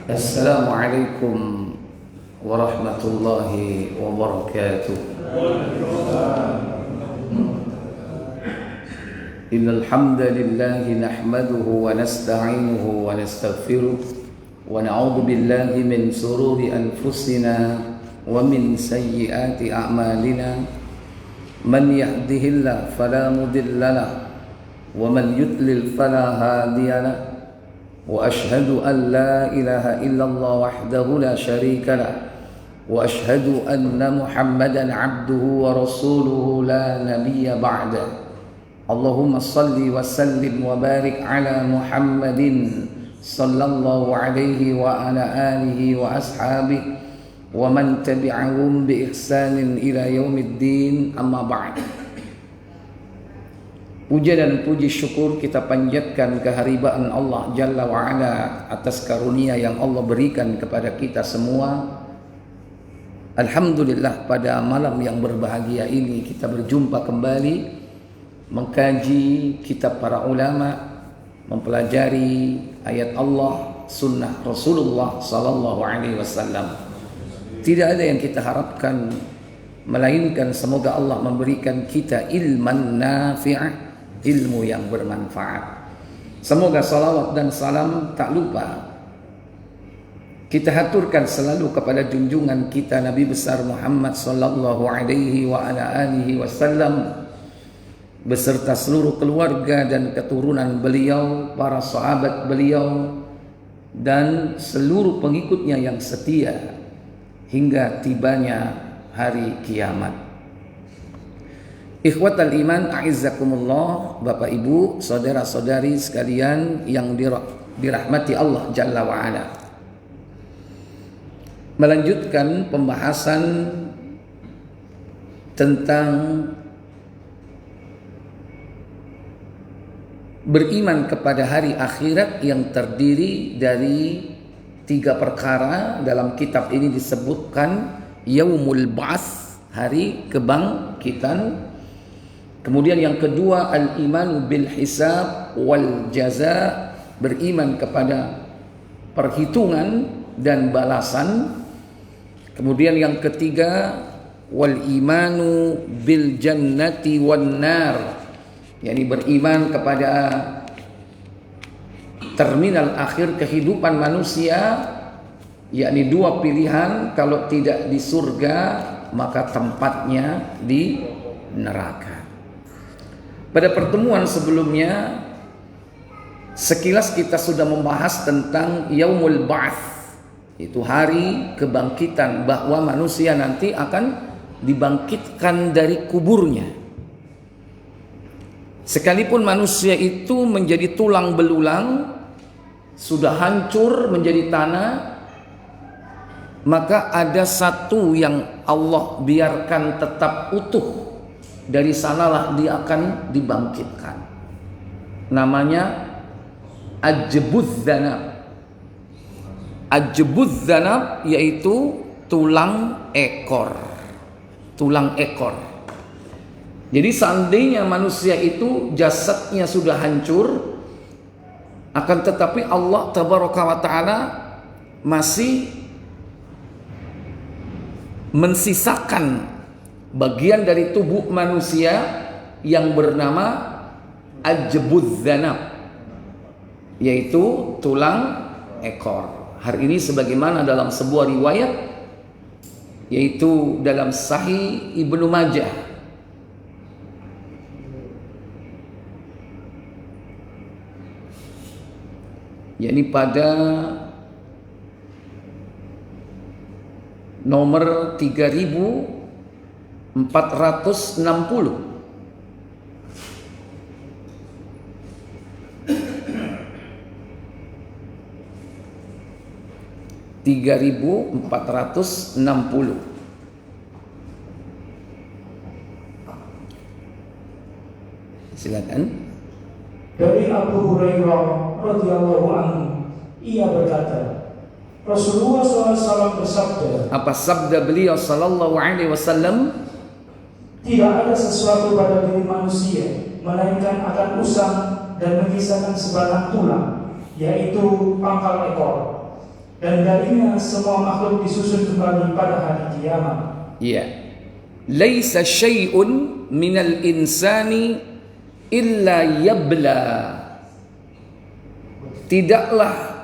Assalamualaikum warahmatullahi wabarakatuh. Innal hamdalillah nahmaduhu wa nasta'inuhu wa nastaghfiruh wa na'udzu billahi min shururi anfusina wa min sayyiati a'malina. Man yahdihillahu fala mudilla lahu wa man yudlil fala hadiya lahu. وأشهد أن لا إله إلا الله وحده لا شريك له وأشهد أن محمدا عبده ورسوله لا نبي بعده. اللهم صل وسلم وبارك على محمد صلى الله عليه وعلى آله وأصحابه ومن تبعهم بإحسان إلى يوم الدين. أما بعد. Puja dan puji syukur kita panjatkan keharibaan Allah Jalla wa'ala atas karunia yang Allah berikan kepada kita semua. Alhamdulillah, pada malam yang berbahagia ini kita berjumpa kembali mengkaji kitab para ulama, mempelajari ayat Allah, sunnah Rasulullah sallallahu alaihi wasallam. Tidak ada yang kita harapkan melainkan semoga Allah memberikan kita ilman nafi'ah, ilmu yang bermanfaat. Semoga salawat dan salam tak lupa kita haturkan selalu kepada junjungan kita Nabi besar Muhammad sallallahu alaihi wa ala alihi wasallam beserta seluruh keluarga dan keturunan beliau, para sahabat beliau dan seluruh pengikutnya yang setia hingga tibanya hari kiamat. Ikhwatal iman, a'izzakumullah, Bapak Ibu, saudara-saudari sekalian yang dirahmati Allah Jalla wa'ala. Melanjutkan pembahasan tentang beriman kepada hari akhirat yang terdiri dari 3 perkara. Dalam kitab ini disebutkan Yaumul Ba'ats, hari kebangkitan. Kemudian yang kedua, al-imanu bil hisab wal jaza, beriman kepada perhitungan dan balasan. Kemudian yang ketiga, wal imanu bil jannati wan nar, yakni beriman kepada terminal akhir kehidupan manusia, yakni 2 pilihan, kalau tidak di surga maka tempatnya di neraka. Pada pertemuan sebelumnya sekilas kita sudah membahas tentang Yaumul Ba'ats, itu hari kebangkitan, bahwa manusia nanti akan dibangkitkan dari kuburnya. Sekalipun manusia itu menjadi tulang belulang, sudah hancur menjadi tanah, maka ada satu yang Allah biarkan tetap utuh. Dari sanalah dia akan dibangkitkan. Namanya Ajbuz Dzanab. Ajbuz Dzanab yaitu tulang ekor. Tulang ekor. Jadi seandainya manusia itu jasadnya sudah hancur, akan tetapi Allah Tabaraka wa Ta'ala masih mensisakan bagian dari tubuh manusia yang bernama Ajbuz Dzanab, yaitu tulang ekor. Hari ini sebagaimana dalam sebuah riwayat, yaitu dalam Sahih Ibnu Majah, yakni pada nomor 3460. Silakan. Dari Abu Hurairah radhiyallahu anhu, ia berkata, Rasulullah SAW bersabda. Apa sabda beliau sallallahu alaihi wasallam? Tidak ada sesuatu pada diri manusia melainkan akan usang dan menyisakan sebatang tulang, yaitu pangkal ekor. Dan darinya semua makhluk disusun kembali pada hari kiamat. Ya. Laisa syai'un minal insani illa yabla. Tidaklah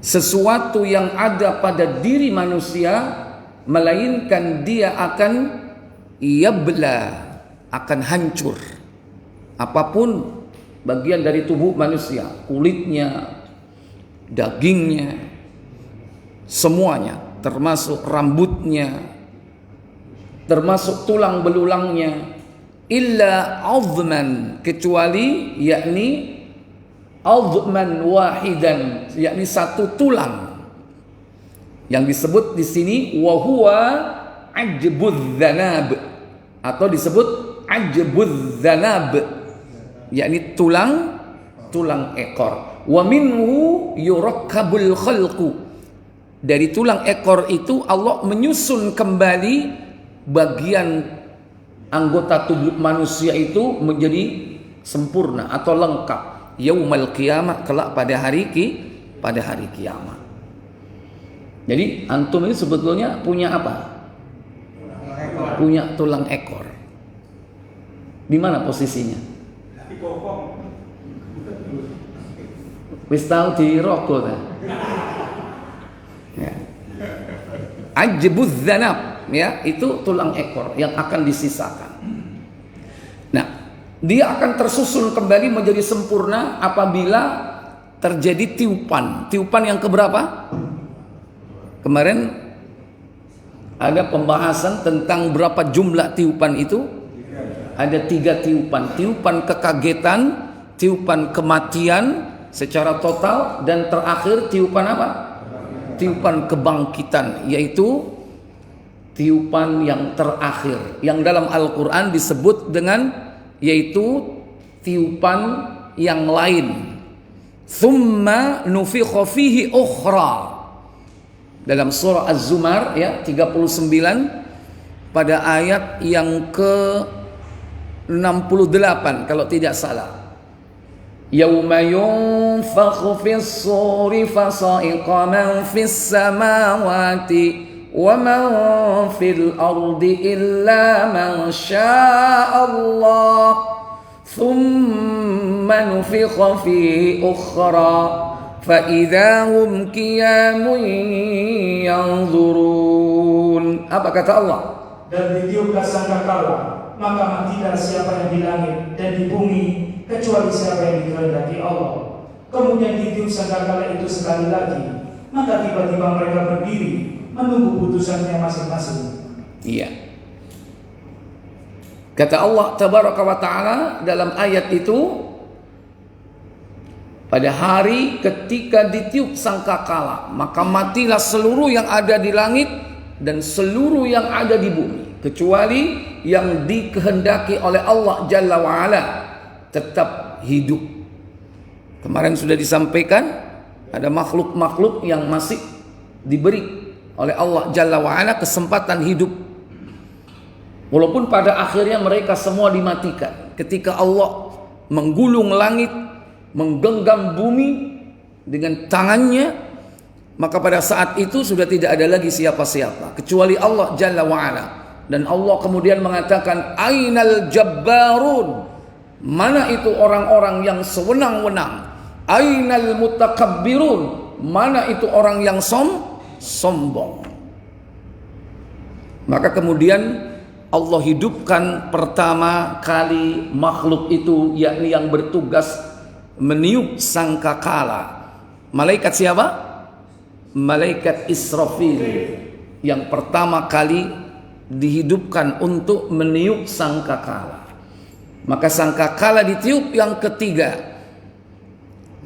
sesuatu yang ada pada diri manusia melainkan dia akan yabla, akan hancur. Apapun bagian dari tubuh manusia, kulitnya, dagingnya, semuanya, termasuk rambutnya, termasuk tulang belulangnya, illa azman, kecuali yakni azman wahidan, yakni satu tulang yang disebut di sini wa huwa ajbudz dzanab, atau disebut ajbudz dzanab, yakni tulang ekor. Wa minhu yurakkabul khalqu, dari tulang ekor itu Allah menyusun kembali bagian anggota tubuh manusia itu menjadi sempurna atau lengkap yaumal qiyamah, kelak pada hari kiamat. Jadi antum ini sebetulnya punya apa? Punya tulang ekor. Di mana posisinya? Wis tau di rokok ta? Ya. Ajbudz dzanab, ya, itu tulang ekor yang akan disisakan. Nah, dia akan tersusun kembali menjadi sempurna apabila terjadi tiupan. Tiupan yang keberapa? Kemarin ada pembahasan tentang berapa jumlah tiupan itu. Ada 3 tiupan. Tiupan kekagetan, tiupan kematian secara total, dan terakhir tiupan apa? Tiupan kebangkitan, yaitu tiupan yang terakhir yang dalam Al-Quran disebut dengan yaitu tiupan yang lain. Tsumma nufikha fihi ukhra, dalam surah Az-Zumar ya 39 pada ayat yang ke-68 kalau tidak salah. Yauma yunfakhu fis suri fasa'iqa man fis samawati wa man fil ardi illa man syaa Allah thumma nufikha fi ukhra fa idza hum qiyamun yanzurun. Apa kata Allah? Dan ditiuplah sangkakala, maka matilah siapa yang di langit dan di bumi kecuali siapa yang dikehendaki Allah. Kemudian ditiup sangkakala itu sekali lagi, maka tiba-tiba mereka berdiri menunggu putusannya masing-masing. Iya. Kata Allah tabaraka wa taala dalam ayat itu, pada hari ketika ditiup sangkakala, maka matilah seluruh yang ada di langit dan seluruh yang ada di bumi, kecuali yang dikehendaki oleh Allah Jalla wa'ala tetap hidup. Kemarin sudah disampaikan ada makhluk-makhluk yang masih diberi oleh Allah Jalla wa'ala kesempatan hidup, walaupun pada akhirnya mereka semua dimatikan ketika Allah menggulung langit, menggenggam bumi dengan tangannya. Maka pada saat itu sudah tidak ada lagi siapa-siapa kecuali Allah Jalla wa'ala. Dan Allah kemudian mengatakan, Ainal jabbarun, mana itu orang-orang yang sewenang-wenang? Ainal mutakabbirun, mana itu orang yang sombong? Maka kemudian Allah hidupkan pertama kali makhluk itu, yakni yang bertugas meniup sangkakala. Malaikat siapa? Malaikat Israfil yang pertama kali dihidupkan untuk meniup sangkakala. Maka sangkakala ditiup yang ketiga,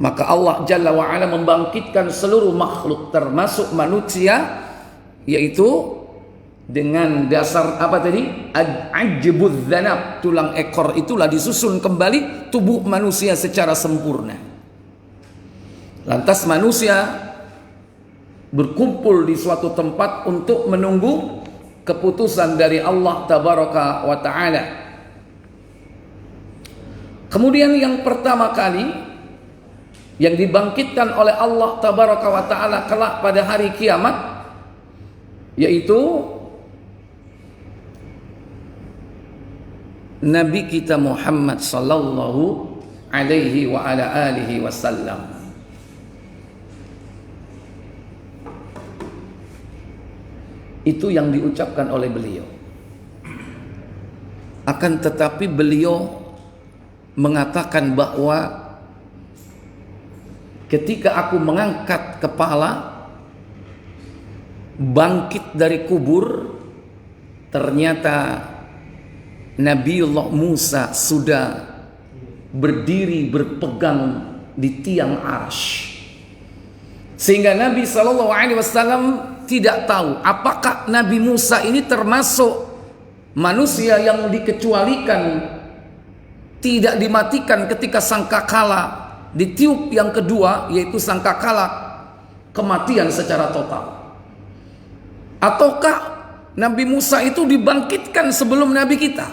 maka Allah Jalla wa'ala membangkitkan seluruh makhluk termasuk manusia, yaitu dengan dasar apa tadi? Ajbudz dzanab, tulang ekor itulah disusun kembali tubuh manusia secara sempurna. Lantas manusia berkumpul di suatu tempat untuk menunggu keputusan dari Allah Tabaraka wa Ta'ala. Kemudian yang pertama kali yang dibangkitkan oleh Allah Tabaraka wa Ta'ala kelak pada hari kiamat, yaitu Nabi kita Muhammad sallallahu alaihi wa ala alihi wasallam. Itu yang diucapkan oleh beliau. Akan tetapi beliau mengatakan bahwa ketika aku mengangkat kepala bangkit dari kubur, ternyata Nabiullah Musa sudah berdiri berpegang di tiang arsy. Sehingga Nabi SAW tidak tahu apakah Nabi Musa ini termasuk manusia yang dikecualikan, tidak dimatikan ketika sangkakala ditiup yang kedua, yaitu sangkakala kematian secara total, ataukah Nabi Musa itu dibangkitkan sebelum Nabi kita.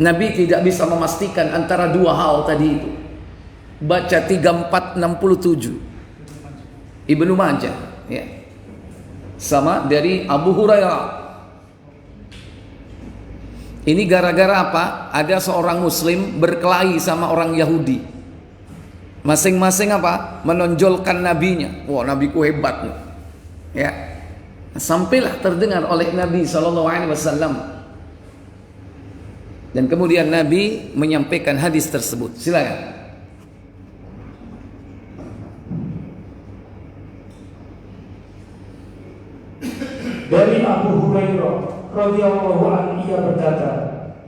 Nabi tidak bisa memastikan antara dua hal tadi itu. Baca 3467 Ibnu Majah, ya. Sama dari Abu Hurairah. Ini gara-gara apa? Ada seorang muslim berkelahi sama orang Yahudi. Masing-masing apa? Menonjolkan nabinya. Wah, nabiku hebat nih. Ya. Sampailah terdengar oleh Nabi SAW. Dan kemudian Nabi menyampaikan hadis tersebut. Silakan. Dari Abu Hurairah radhiyallahu anhu, ia berkata,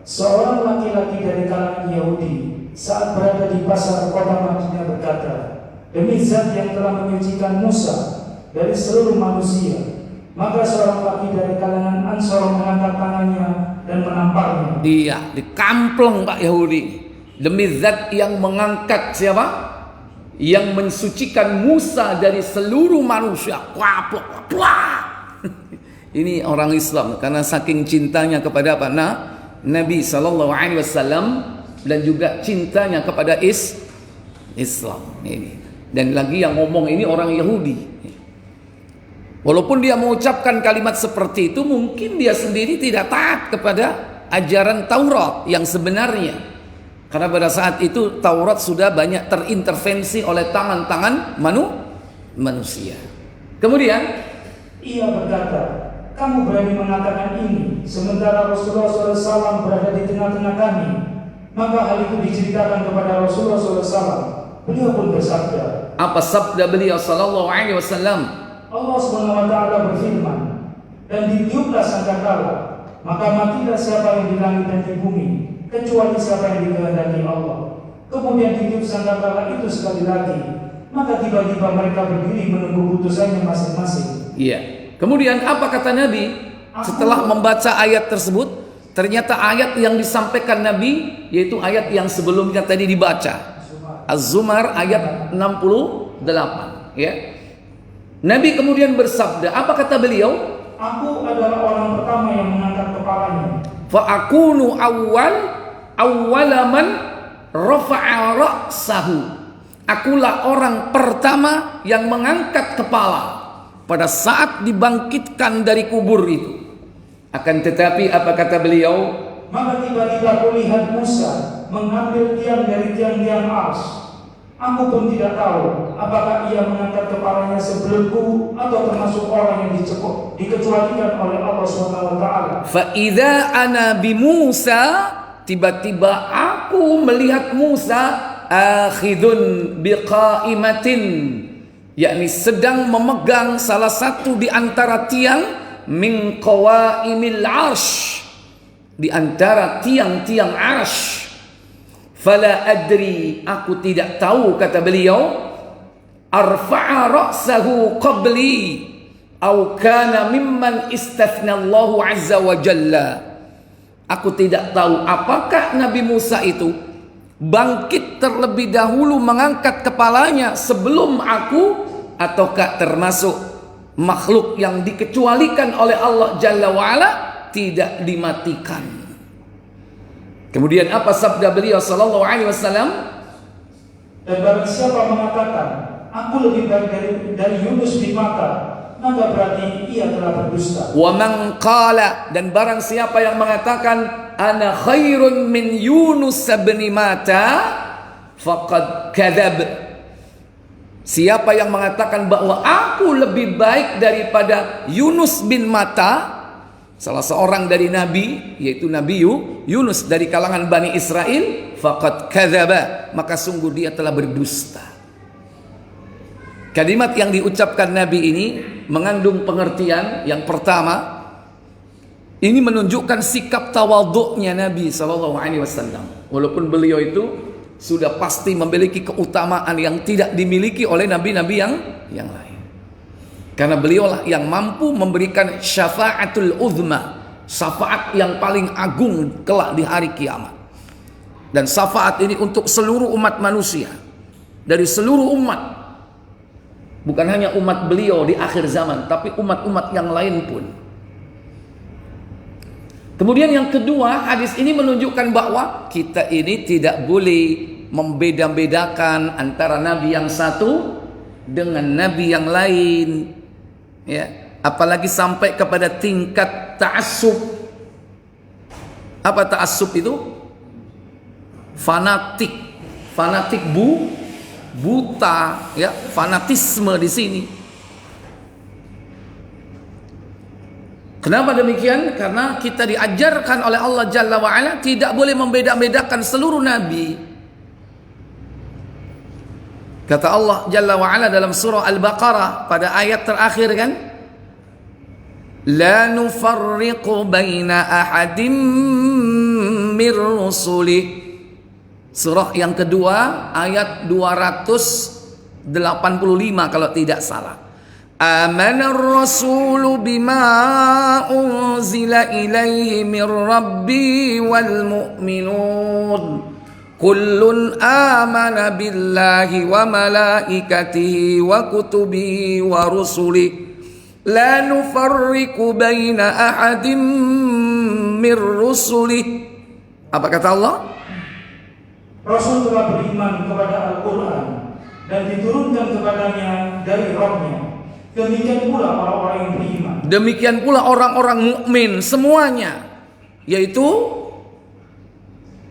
seorang laki-laki dari kalangan Yahudi saat berada di pasar kota Madinah berkata, demi zat yang telah menyucikan Musa dari seluruh manusia. Maka seorang laki dari kalangan Ansor mengangkat tangannya dan menamparnya. Dia dikampleng Pak Yahudi. Demi zat yang mengangkat siapa? Yang mensucikan Musa dari seluruh manusia. Ini orang Islam karena saking cintanya kepada apa? Nabi SAW dan juga cintanya kepada Islam ini. Dan lagi yang ngomong ini orang Yahudi. Walaupun dia mengucapkan kalimat seperti itu, mungkin dia sendiri tidak taat kepada ajaran Taurat yang sebenarnya. Karena pada saat itu Taurat sudah banyak terintervensi oleh tangan-tangan manusia. Kemudian ia berkata, kamu berani mengatakan ini sementara Rasulullah SAW berada di tengah-tengah kami. Maka hal itu diceritakan kepada Rasulullah SAW. Beliau pun bersabda. Apa sabda beliau SAW? Allah SWT berfirman, dan ditiuplah sangkakala, maka matilah siapa yang di langit dan di bumi, kecuali siapa yang dikehendaki Allah. Kemudian ditiup sangkakala itu sekali lagi, maka tiba-tiba mereka berdiri menunggu putusannya masing-masing. Iya. Kemudian apa kata Nabi setelah membaca ayat tersebut? Ternyata ayat yang disampaikan Nabi yaitu ayat yang sebelumnya tadi dibaca, Az-Zumar ayat 68, ya. Nabi kemudian bersabda, apa kata beliau? Aku adalah orang pertama yang mengangkat kepalanya. Fa akunu awwalaman rafa'a ra'sahu. Akulah orang pertama yang mengangkat kepala pada saat dibangkitkan dari kubur itu. Akan tetapi apa kata beliau? Maka tiba-tiba kulihat Musa mengambil tiang dari tiang-tiang arsy. Aku pun tidak tahu apakah ia mengangkat kepalanya sebelumku atau termasuk orang yang dikecualikan oleh Allah SWT. Fa idza ana bi Musa, tiba-tiba aku melihat Musa akhidun biqaimatin, yakni sedang memegang salah satu di antara tiang min qawaimil arsh, di antara tiang-tiang arsh. Fala adri, aku tidak tahu, kata beliau, arfa'a ra'sahu qabli au kana mimman istathna Allahu azza wa jalla. Aku tidak tahu apakah Nabi Musa itu bangkit terlebih dahulu mengangkat kepalanya sebelum aku, ataukah termasuk makhluk yang dikecualikan oleh Allah Jalla wa'ala, tidak dimatikan. Kemudian apa sabda beliau sallallahu alaihi wasallam? Dan barang siapa mengatakan aku lebih baik dari Yunus bin Matta, maka berarti ia telah berdusta. Wa man qala, dan barang siapa yang mengatakan ana khairun min Yunus bin Matta faqad kadzab. Siapa yang mengatakan bahwa aku lebih baik daripada Yunus bin Matta, salah seorang dari nabi, yaitu Nabi Yunus dari kalangan Bani Israel, faqad kadzaba, maka sungguh dia telah berdusta. Kalimat yang diucapkan Nabi ini mengandung pengertian yang pertama, ini menunjukkan sikap tawadhu'nya Nabi sallallahu alaihi wasallam. Walaupun beliau itu sudah pasti memiliki keutamaan yang tidak dimiliki oleh nabi-nabi yang lain. Karena beliaulah yang mampu memberikan syafaatul uzma, syafaat yang paling agung kelak di hari kiamat. Dan syafaat ini untuk seluruh umat manusia, dari seluruh umat, bukan hanya umat beliau di akhir zaman, tapi umat-umat yang lain pun. Kemudian yang kedua, hadis ini menunjukkan bahwa kita ini tidak boleh membeda-bedakan antara nabi yang satu dengan nabi yang lain, ya, apalagi sampai kepada tingkat ta'assub. Apa ta'assub itu? Fanatik buta, ya, fanatisme di sini. Kenapa demikian? Karena kita diajarkan oleh Allah Jalla wa'ala tidak boleh membeda-bedakan seluruh nabi. Kata Allah Jalla wa'ala dalam surah Al-Baqarah pada ayat terakhir kan, la nufarriqu baina ahadim mir rusulih. Surah yang kedua ayat 285 kalau tidak salah. Amana ar-rasulu bima unzila ilaihi mir rabbi wal mu'minun kullun amana billahi wa malaikatihi wa kutubihi wa rusulihi la nufarriqu baina ahadim mir rusulihi. Apa kata Allah? Rasul telah beriman kepada Al-Quran dan diturunkan kepadanya dari Rabb-Nya. Demikian pula orang-orang yang beriman. Demikian pula orang-orang mukmin semuanya, yaitu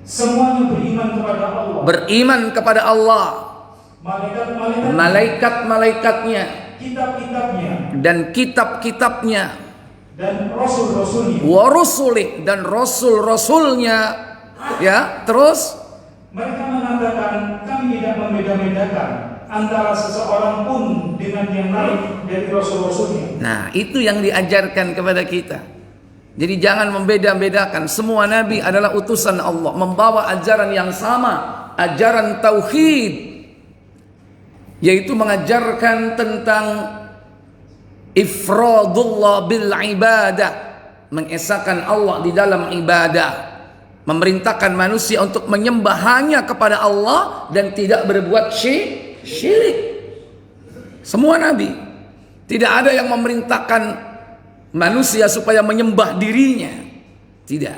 semuanya beriman kepada Allah. Beriman kepada Allah, malaikat-malaikatnya, kitab-kitabnya, dan kitab-kitabnya, dan rasul-rasulnya, wa rusulih, dan rasul-rasulnya. Ya, terus mereka mengatakan kami tidak membeda-bedakan antara seseorang pun dengan yang lain dari rasul-rasulnya. Nah, itu yang diajarkan kepada kita. Jadi jangan membeda-bedakan. Semua nabi adalah utusan Allah, membawa ajaran yang sama, ajaran tauhid, yaitu mengajarkan tentang ifradullah bil ibadah, mengesahkan Allah di dalam ibadah, memerintahkan manusia untuk menyembah hanya kepada Allah dan tidak berbuat syirik. Semua nabi, tidak ada yang memerintahkan manusia supaya menyembah dirinya, tidak,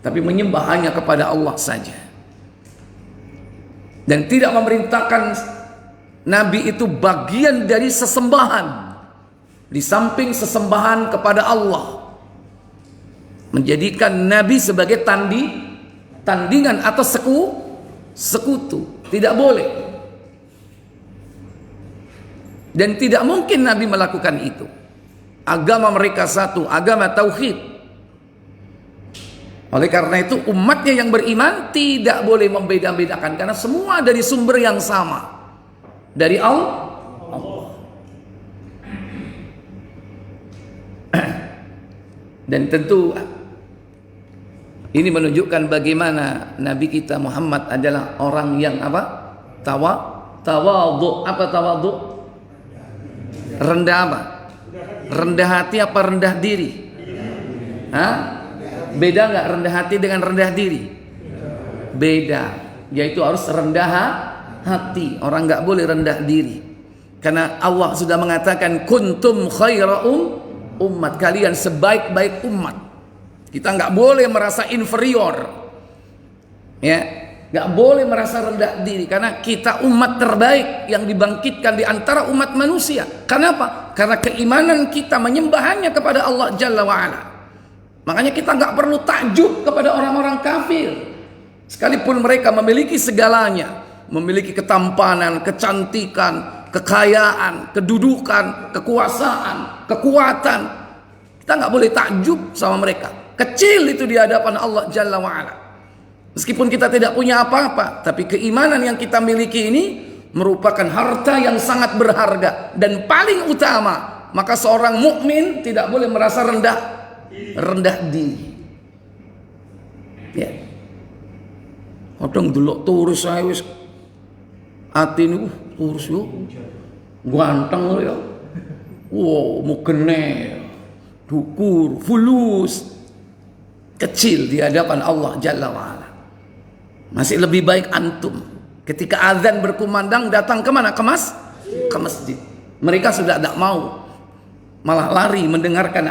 tapi menyembah hanya kepada Allah saja. Dan tidak memerintahkan nabi itu bagian dari sesembahan di samping sesembahan kepada Allah, menjadikan nabi sebagai tandingan atau sekutu. Tidak boleh. Dan tidak mungkin nabi melakukan itu. Agama mereka satu, agama tauhid. Oleh karena itu umatnya yang beriman tidak boleh membeda-bedakan, karena semua dari sumber yang sama, dari Allah. Dan tentu ini menunjukkan bagaimana Nabi kita Muhammad adalah orang yang apa? Tawadhu. Apa tawadhu? Rendah apa? Rendah hati apa rendah diri? Hah? Beda nggak rendah hati dengan rendah diri? Beda. Yaitu harus rendah hati. Orang nggak boleh rendah diri. Karena Allah sudah mengatakan kuntum khaira umat, kalian sebaik-baik umat. Kita nggak boleh merasa inferior, ya, nggak boleh merasa rendah diri, karena kita umat terbaik yang dibangkitkan di antara umat manusia. Kenapa? Karena keimanan kita menyembah hanya kepada Allah Jalla wa'ala. Makanya kita nggak perlu takjub kepada orang-orang kafir, sekalipun mereka memiliki segalanya, memiliki ketampanan, kecantikan, kekayaan, kedudukan, kekuasaan, kekuatan. Kita nggak boleh takjub sama mereka. Kecil itu di hadapan Allah Jalla wa'ala. Meskipun kita tidak punya apa-apa, tapi keimanan yang kita miliki ini merupakan harta yang sangat berharga dan paling utama. Maka seorang mukmin tidak boleh merasa rendah diri. Ya. Kadang delok turis saya wis atine turis yo ganteng ya. Wow, mukene dukur, fulus. Kecil di hadapan Allah Jalla wa'ala. Masih lebih baik antum ketika azan berkumandang datang kemana? Ke masjid. Mereka sudah tidak mau, malah lari mendengarkan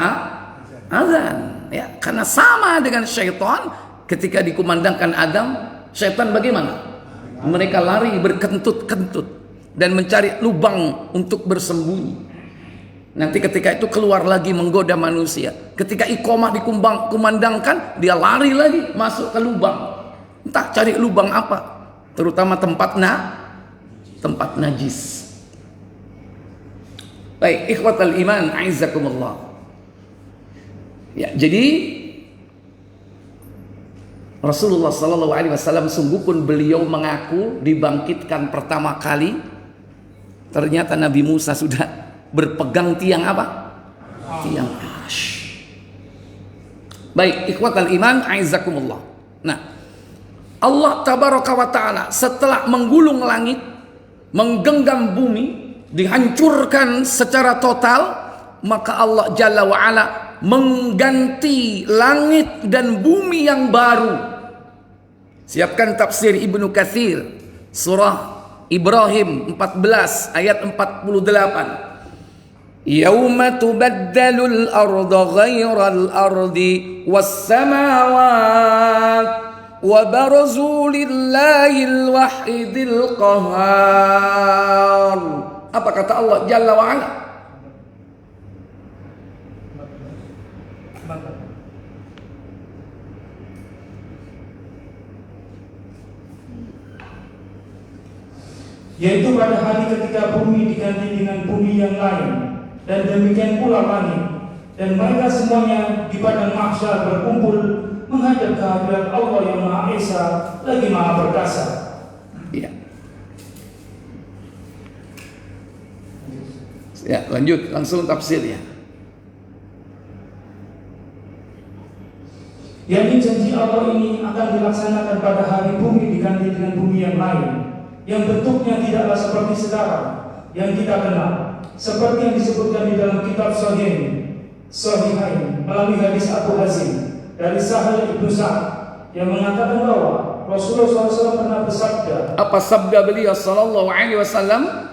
azan, ya, karena sama dengan syaitan. Ketika dikumandangkan azan, syaitan bagaimana? Mereka lari berkentut-kentut dan mencari lubang untuk bersembunyi. Nanti ketika itu keluar lagi menggoda manusia. Ketika iqamah dikumandangkan, dia lari lagi masuk ke lubang. Entah cari lubang apa, terutama tempat najis. Baik, ikhwatal iman, aizakumullah. Ya, jadi Rasulullah sallallahu alaihi wasallam sungguh pun beliau mengaku dibangkitkan pertama kali. Ternyata Nabi Musa sudah berpegang tiang apa? Tiang arsy. Baik, ikhwatal iman, aizakumullah. Nah, Allah tabaraka wa ta'ala setelah menggulung langit, menggenggam bumi, dihancurkan secara total, maka Allah Jalla wa ala mengganti langit dan bumi yang baru. Siapkan tafsir Ibnu Katsir, surah Ibrahim 14 ayat 48. Yauma tubaddalul ardu ghairal ardi was samawat wa barazu lillahil wahidil qahhar. Apa kata Allah Jalla wa ala? Yaitu pada hari ketika bumi diganti dengan bumi yang lain, dan demikian pula langit, dan mereka semuanya di padang mahsyar berkumpul menghadap kehadirat Allah yang Maha Esa lagi Maha Perkasa. Ya. Ya, lanjut langsung tafsirnya. Yang janji Allah ini akan dilaksanakan pada hari bumi diganti dengan bumi yang lain, yang bentuknya tidaklah seperti sekarang yang kita kenal, seperti yang disebutkan di dalam kitab Sahihain melalui hadis Abu Hazim dari Sahal Ibnu Sa'ad yang mengatakan bahwa Rasulullah SAW pernah bersabda. Apa sabda beliau sallallahu alaihi wasallam?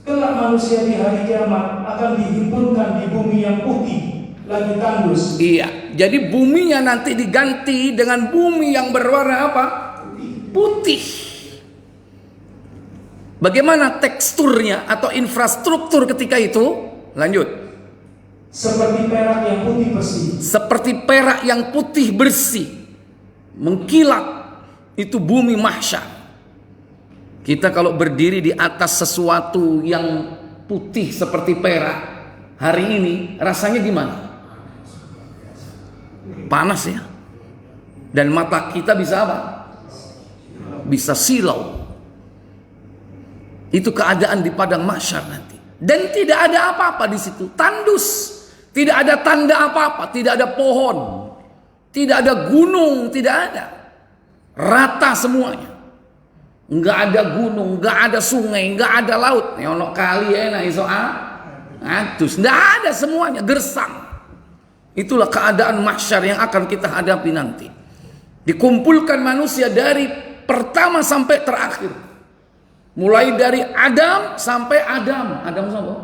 Kelak manusia di hari kiamat akan dihimpunkan di bumi yang putih lagi tandus. Iya, jadi buminya nanti diganti dengan bumi yang berwarna apa? Putih. Bagaimana teksturnya atau infrastruktur ketika itu? Lanjut. Seperti perak yang putih bersih. Seperti perak yang putih bersih, mengkilat. Itu bumi mahsyar. Kita kalau berdiri di atas sesuatu yang putih seperti perak hari ini, rasanya gimana? Panas ya. Dan mata kita bisa apa? Bisa silau. Itu keadaan di padang mahsyar nanti. Dan tidak ada apa-apa di situ, tandus. Tidak ada tanda apa-apa, tidak ada pohon, tidak ada gunung, tidak ada. Rata semuanya. Enggak ada gunung, enggak ada sungai, enggak ada laut. Ono kali enak iso atus. Enggak ada, semuanya gersang. Itulah keadaan mahsyar yang akan kita hadapi nanti. Dikumpulkan manusia dari pertama sampai terakhir. Mulai dari Adam sampai Adam. Adam siapa?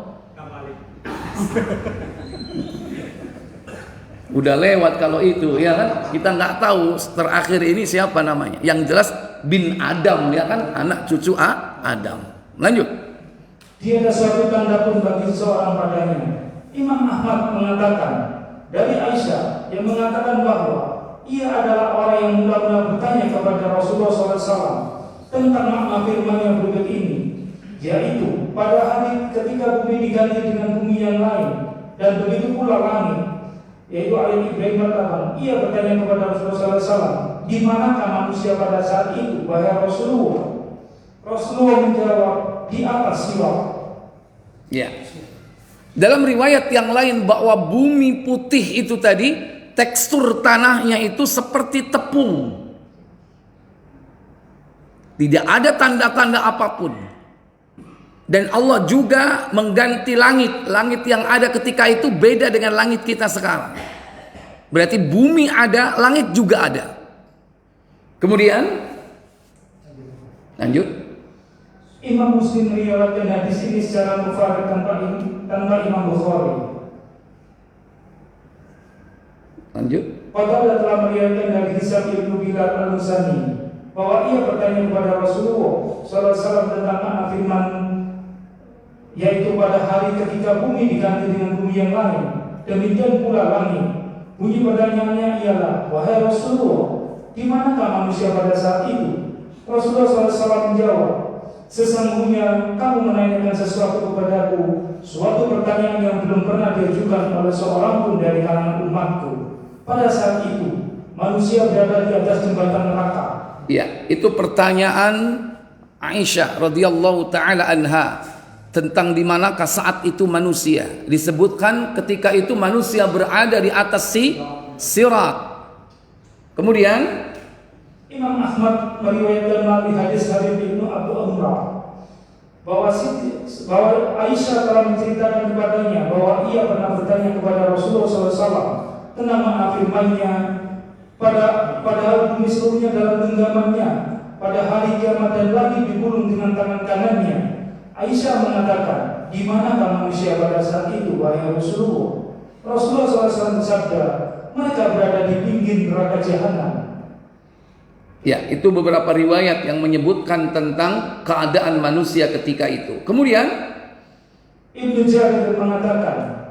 Udah lewat kalau itu, ya kan? Kita nggak tahu terakhir ini siapa namanya. Yang jelas bin Adam, ya kan? Anak cucu Adam. Lanjut. Tiada suatu tanda pun bagi seseorang padanya. Imam Ahmad mengatakan dari Aisyah yang mengatakan bahwa ia adalah orang yang mula-mula bertanya kepada Rasulullah SAW tentang makna firman yang berikut ini, yaitu pada hari ketika bumi diganti dengan bumi yang lain dan begitu pula langit. Yaitu ayat Ibrahim berkata, ia bertanya kepada Rasulullah SAW, di manakah manusia pada saat itu, wahai Rasulullah? Rasulullah menjawab, di atas siwak. Ya. Dalam riwayat yang lain bahwa bumi putih itu tadi, tekstur tanahnya itu seperti tepung. Tidak ada tanda-tanda apapun. Dan Allah juga mengganti langit. Langit yang ada ketika itu beda dengan langit kita sekarang. Berarti bumi ada, langit juga ada. Kemudian lanjut. Imam Muslim meriwayatkan hadis ini secara mufarad tanpa Imam Bukhari. Lanjut. Qatadah telah meriwayatkan dari Hisab ibnu Bilal al-Musani bahwa ia bertanya kepada Rasulullah SAW tentang makna firman, yaitu pada hari ketika bumi diganti dengan bumi yang lain, demikian pula langit. Bunyi pertanyaannya ialah, wahai Rasulullah, di manakah manusia pada saat itu? Rasulullah SAW menjawab, sesungguhnya kamu menanyakan sesuatu kepadaku, suatu pertanyaan yang belum pernah diajukan oleh seorang pun dari kalangan umatku. Pada saat itu, manusia berada di atas jembatan neraka. Ya, itu pertanyaan Aisyah radhiyallahu taala anha tentang di manakah saat itu manusia. Disebutkan ketika itu manusia berada di atas sirat. Kemudian Imam Ahmad meriwayatkan melalui hadis Habib bin Abu Amrah bahwa Aisyah telah menceritakan kepadanya bahwa ia pernah bertanya kepada Rasulullah SAW tentang makna firman-Nya, padahal bumi seluruhnya dalam genggamannya pada hari kiamat dan lagi digulung dengan tangan kanannya. Aisyah mengatakan, di manakah manusia pada saat itu, wahai Rasulullah? Rasulullah SAW bersabda, mereka berada di pinggir neraka jahanam. Ya, itu beberapa riwayat yang menyebutkan tentang keadaan manusia ketika itu. Kemudian Ibnu Jarir mengatakan,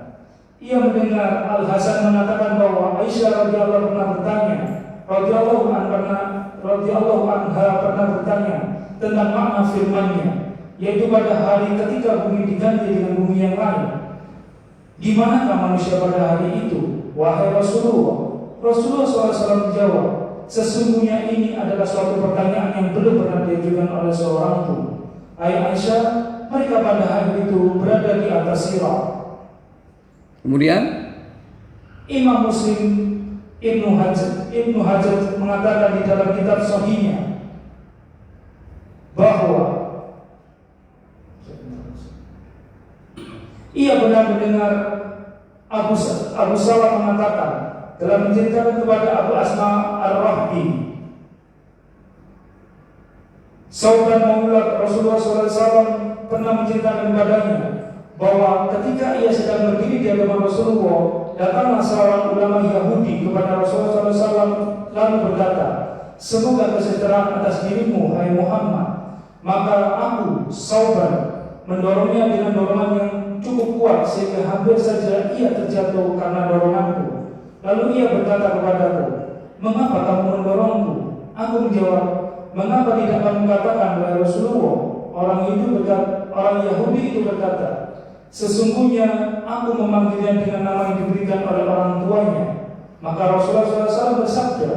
ia mendengar Al Hasan mengatakan bahwa Aisyah radhiyallahu pernah bertanya, radhiyallahu anha pernah bertanya tentang makna firman-Nya, yaitu pada hari ketika bumi diganti dengan bumi yang lain. Di manakah manusia pada hari itu, wahai Rasulullah? Rasulullah SAW menjawab, sesungguhnya ini adalah suatu pertanyaan yang belum pernah diajukan oleh seorang pun. Aisyah, mereka pada hari itu berada di atas sirat. Kemudian Imam Muslim Ibnu Hajar mengatakan di dalam kitab Sahihnya bahwa ia benar mendengar Abu Salam mengatakan telah menceritakan kepada Abu Asma Ar-Rahbi, saudara Maula Rasulullah SAW pernah menceritakan kepadanya bahwa ketika ia sedang berdiri di hadapan Rasulullah, datanglah seorang ulama Yahudi kepada Rasulullah SAW lalu berkata, semoga kesejahteraan atas dirimu, hai Muhammad. Maka aku, Sauban, mendorongnya dengan dorongan yang cukup kuat sehingga hampir saja ia terjatuh karena doronganku. Lalu ia berkata kepadaku, mengapa kamu mendorongku? Aku menjawab, mengapa tidak kamu katakan, wahai Rasulullah? Orang Yahudi itu berkata, sesungguhnya aku memanggilnya dengan nama yang diberikan oleh orang tuanya. Maka Rasulullah SAW bersabda,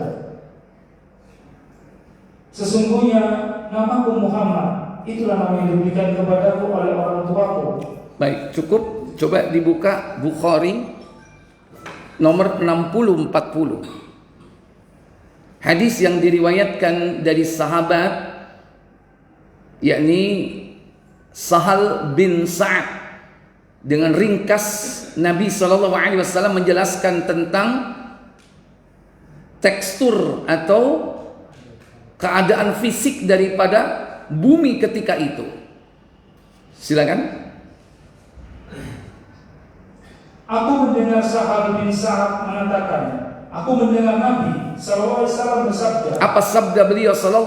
Sesungguhnya namaku Muhammad, itulah nama yang diberikan kepadaku oleh orang tuaku. Baik, cukup. Coba dibuka Bukhari nomor 6040. Hadis yang diriwayatkan dari sahabat yakni Sahal bin Sa'ad, dengan ringkas Nabi SAW menjelaskan tentang tekstur atau keadaan fisik daripada bumi ketika itu. Silakan. Aku mendengar Sahal bin Sa'ad mengatakan, aku mendengar Nabi SAW bersabda. Apa sabda beliau SAW?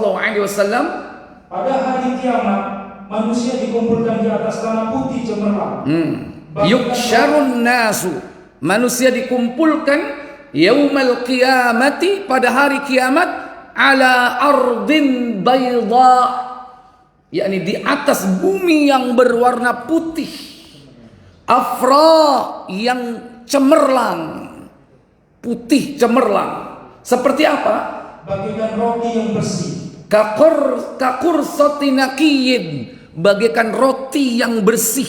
Pada hari kiamat, manusia dikumpulkan di atas tanah putih cemerlang. Yuksharun nasu, manusia dikumpulkan yaumal qiyamati, pada hari kiamat, ala ardin bayda, yakni di atas bumi yang berwarna putih, afra, yang cemerlang, putih cemerlang. Seperti apa? Bagaikan roti yang bersih. Kakur sotinakiyin, bagaikan roti yang bersih.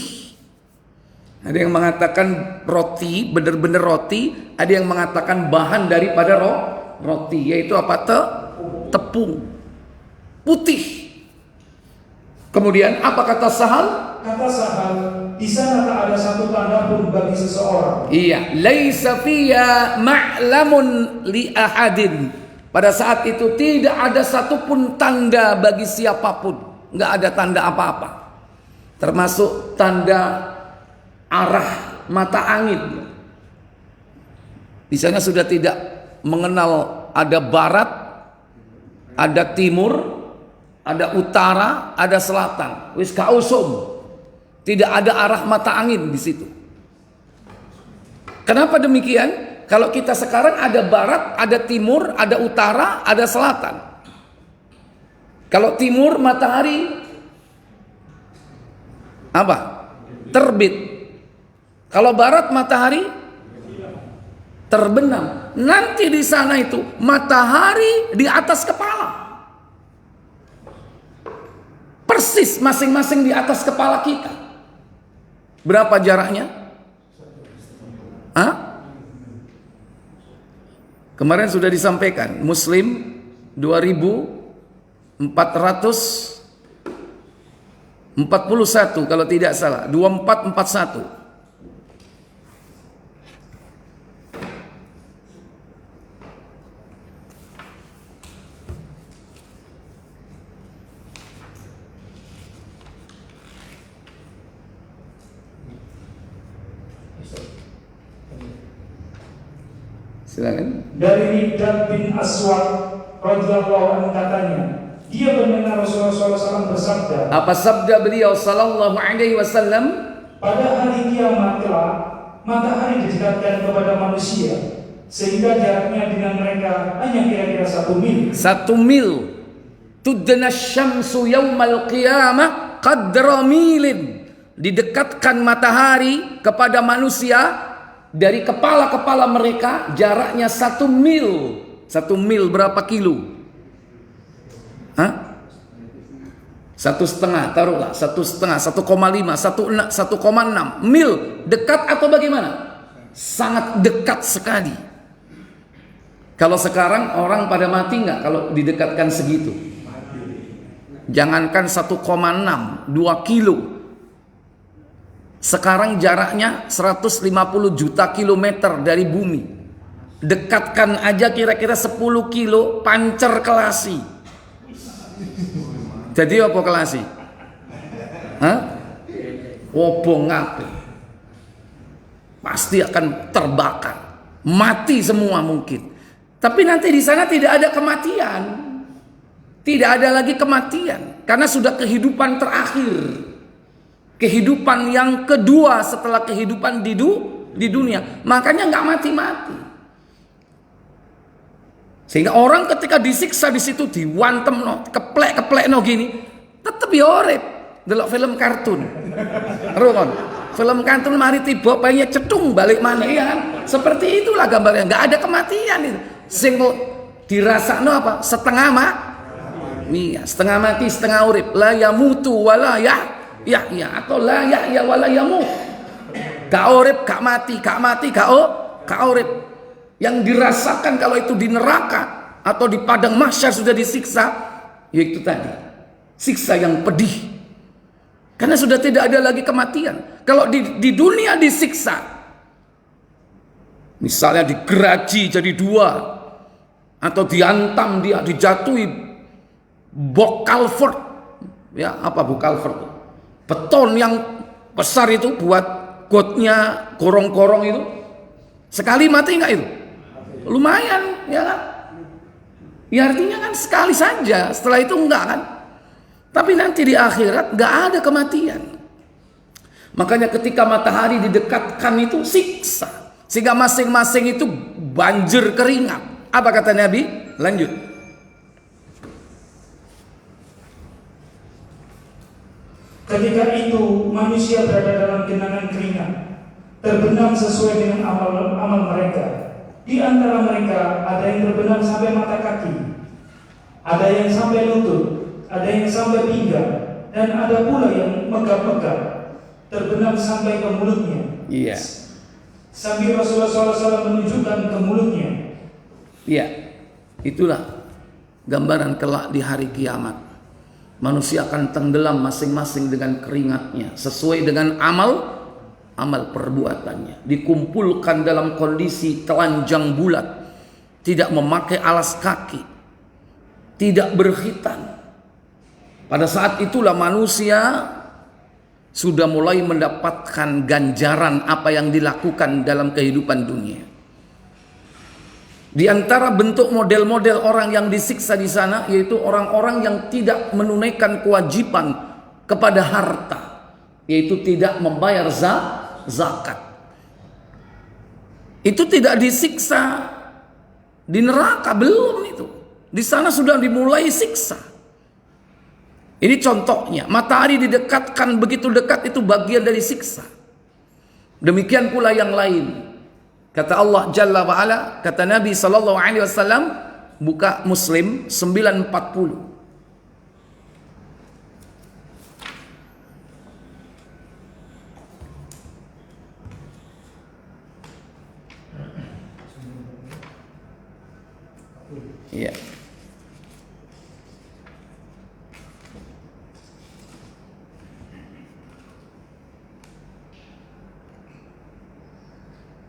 Ada yang mengatakan roti, benar-benar roti. Ada yang mengatakan bahan daripada roti, yaitu apa? Tepung putih. Kemudian apa kata Sahal? Kata Sahal, di sana tak ada satu tanda pun bagi seseorang. Iya, laisa fiya ma'lamun li ahadin. Pada saat itu tidak ada satupun tanda bagi siapapun, nggak ada tanda apa-apa, termasuk tanda arah mata angin. Di sana sudah tidak mengenal ada barat, ada timur, ada utara, ada selatan. Wis kausum. Tidak ada arah mata angin di situ. Kenapa demikian? Kalau kita sekarang ada barat, ada timur, ada utara, ada selatan. Kalau timur matahari apa? Terbit. Kalau barat matahari terbenam. Nanti di sana itu matahari di atas kepala. Persis masing-masing di atas kepala kita. Berapa jaraknya? Kemarin sudah disampaikan, Muslim 2441 kalau tidak salah, 2441. Silakan. Dari Miqdad bin Aswad radhiyallahu anhu katanya, dia mendengar Rasulullah SAW bersabda. Apa sabda beliau sallallahu alaihi wasallam? Pada hari kiamat kelak, matahari didekatkan kepada manusia sehingga jaraknya dengan mereka hanya kira-kira 1 mil. 1 mil. Tudna syamsu yaumal qiyamah qadra milin. Didekatkan matahari kepada manusia dari kepala-kepala mereka jaraknya 1 mil. 1 mil berapa kilo? 1,5, taruhlah 1,5, 1,5, 1,6 mil. Dekat atau bagaimana? Sangat dekat sekali. Kalau sekarang orang pada mati nggak kalau didekatkan segitu? Jangankan 1,6, 2 kilo. Sekarang jaraknya 150 juta kilometer dari bumi. Dekatkan aja kira-kira 10 kilo, pancer kelasi. Jadi apa kelasi? Wobong ngape? Pasti akan terbakar. Mati semua mungkin. Tapi nanti di sana tidak ada kematian. Tidak ada lagi kematian. Karena sudah kehidupan terakhir. Kehidupan yang kedua setelah kehidupan di dunia. Makanya nggak mati-mati. Sehingga orang ketika disiksa di situ diwantem no, keplek no gini, tetep ya urip. Delok film kartun. Rukun. Film kartun mari tiba bayinya cetung balik mana ya kan? Seperti itulah gambarnya. Nggak ada kematian itu. Sing dirasakno apa? Setengah Iya, setengah mati setengah urip. La yamutu wala yahya atau la yahya wala yamut. Gak urip, gak mati, gak mati, gak urip. Yang dirasakan kalau itu di neraka atau di padang mahsyar sudah disiksa, yaitu tadi siksa yang pedih. Karena sudah tidak ada lagi kematian. Kalau di dunia disiksa, misalnya digeraji jadi dua, atau diantam dia, dijatuhi bok culvert, ya apa bok culvert? Beton yang besar itu buat gotnya gorong-gorong itu. Sekali mati enggak itu? Lumayan, ya kan? Ya artinya kan sekali saja, setelah itu enggak kan? Tapi nanti di akhirat enggak ada kematian. Makanya ketika matahari didekatkan itu siksa, sehingga masing-masing itu banjir keringat. Apa kata Nabi? Lanjut. Ketika itu manusia berada dalam genangan keringat, terbenam sesuai dengan amal mereka. Di antara mereka ada yang terbenam sampai mata kaki, ada yang sampai lutut, ada yang sampai pinggang, dan ada pula yang megap-megap, terbenam sampai ke mulutnya. Iya. Sambil Rasulullah SAW menunjukkan ke mulutnya. Iya, itulah gambaran kelak di hari kiamat. Manusia akan tenggelam masing-masing dengan keringatnya sesuai dengan amal perbuatannya. Dikumpulkan dalam kondisi telanjang bulat, tidak memakai alas kaki, tidak berkhitan. Pada saat itulah manusia sudah mulai mendapatkan ganjaran apa yang dilakukan dalam kehidupan dunia. Di antara bentuk model-model orang yang disiksa di sana yaitu orang-orang yang tidak menunaikan kewajiban kepada harta, yaitu tidak membayar zakat. Itu tidak disiksa di neraka, belum itu. Di sana sudah dimulai siksa. Ini contohnya, matahari didekatkan begitu dekat itu bagian dari siksa. Demikian pula yang lain. Kata Allah Jalla wa Ala, kata Nabi sallallahu alaihi wasallam, buka Muslim 940. Iya.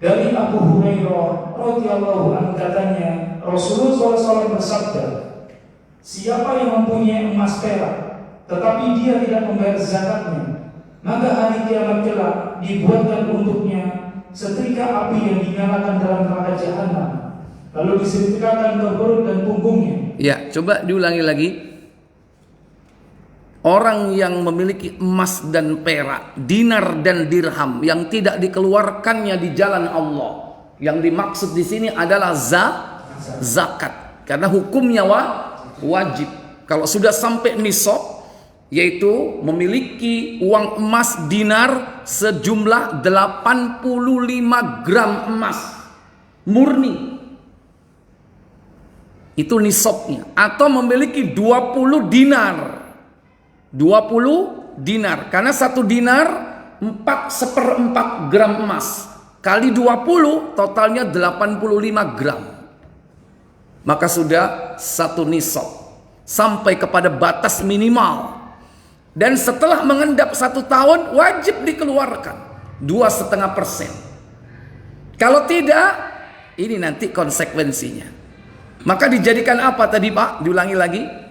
Dari Abu Hurairah radhiyallahu anhu katanya, Rasulullah SAW bersabda, siapa yang mempunyai emas perak tetapi dia tidak membayar zakatnya, maka hari kiamat kelak dibuatkan untuknya setrika api yang dinyalakan dalam neraka jahanam, lalu disetrikakan ke perut dan punggungnya. Ya, coba diulangi lagi. Orang yang memiliki emas dan perak, dinar dan dirham yang tidak dikeluarkannya di jalan Allah, yang dimaksud di sini adalah zakat, karena hukumnya wajib. Kalau sudah sampai nisab, yaitu memiliki uang emas dinar sejumlah 85 gram emas murni, itu nisabnya, atau memiliki 20 dinar. 20 dinar, karena 1 dinar 4/4 gram emas kali 20 totalnya 85 gram, maka sudah 1 nisab sampai kepada batas minimal. Dan setelah mengendap 1 tahun wajib dikeluarkan 2,5%. Kalau tidak, ini nanti konsekuensinya. Maka dijadikan apa tadi Pak? Diulangi lagi.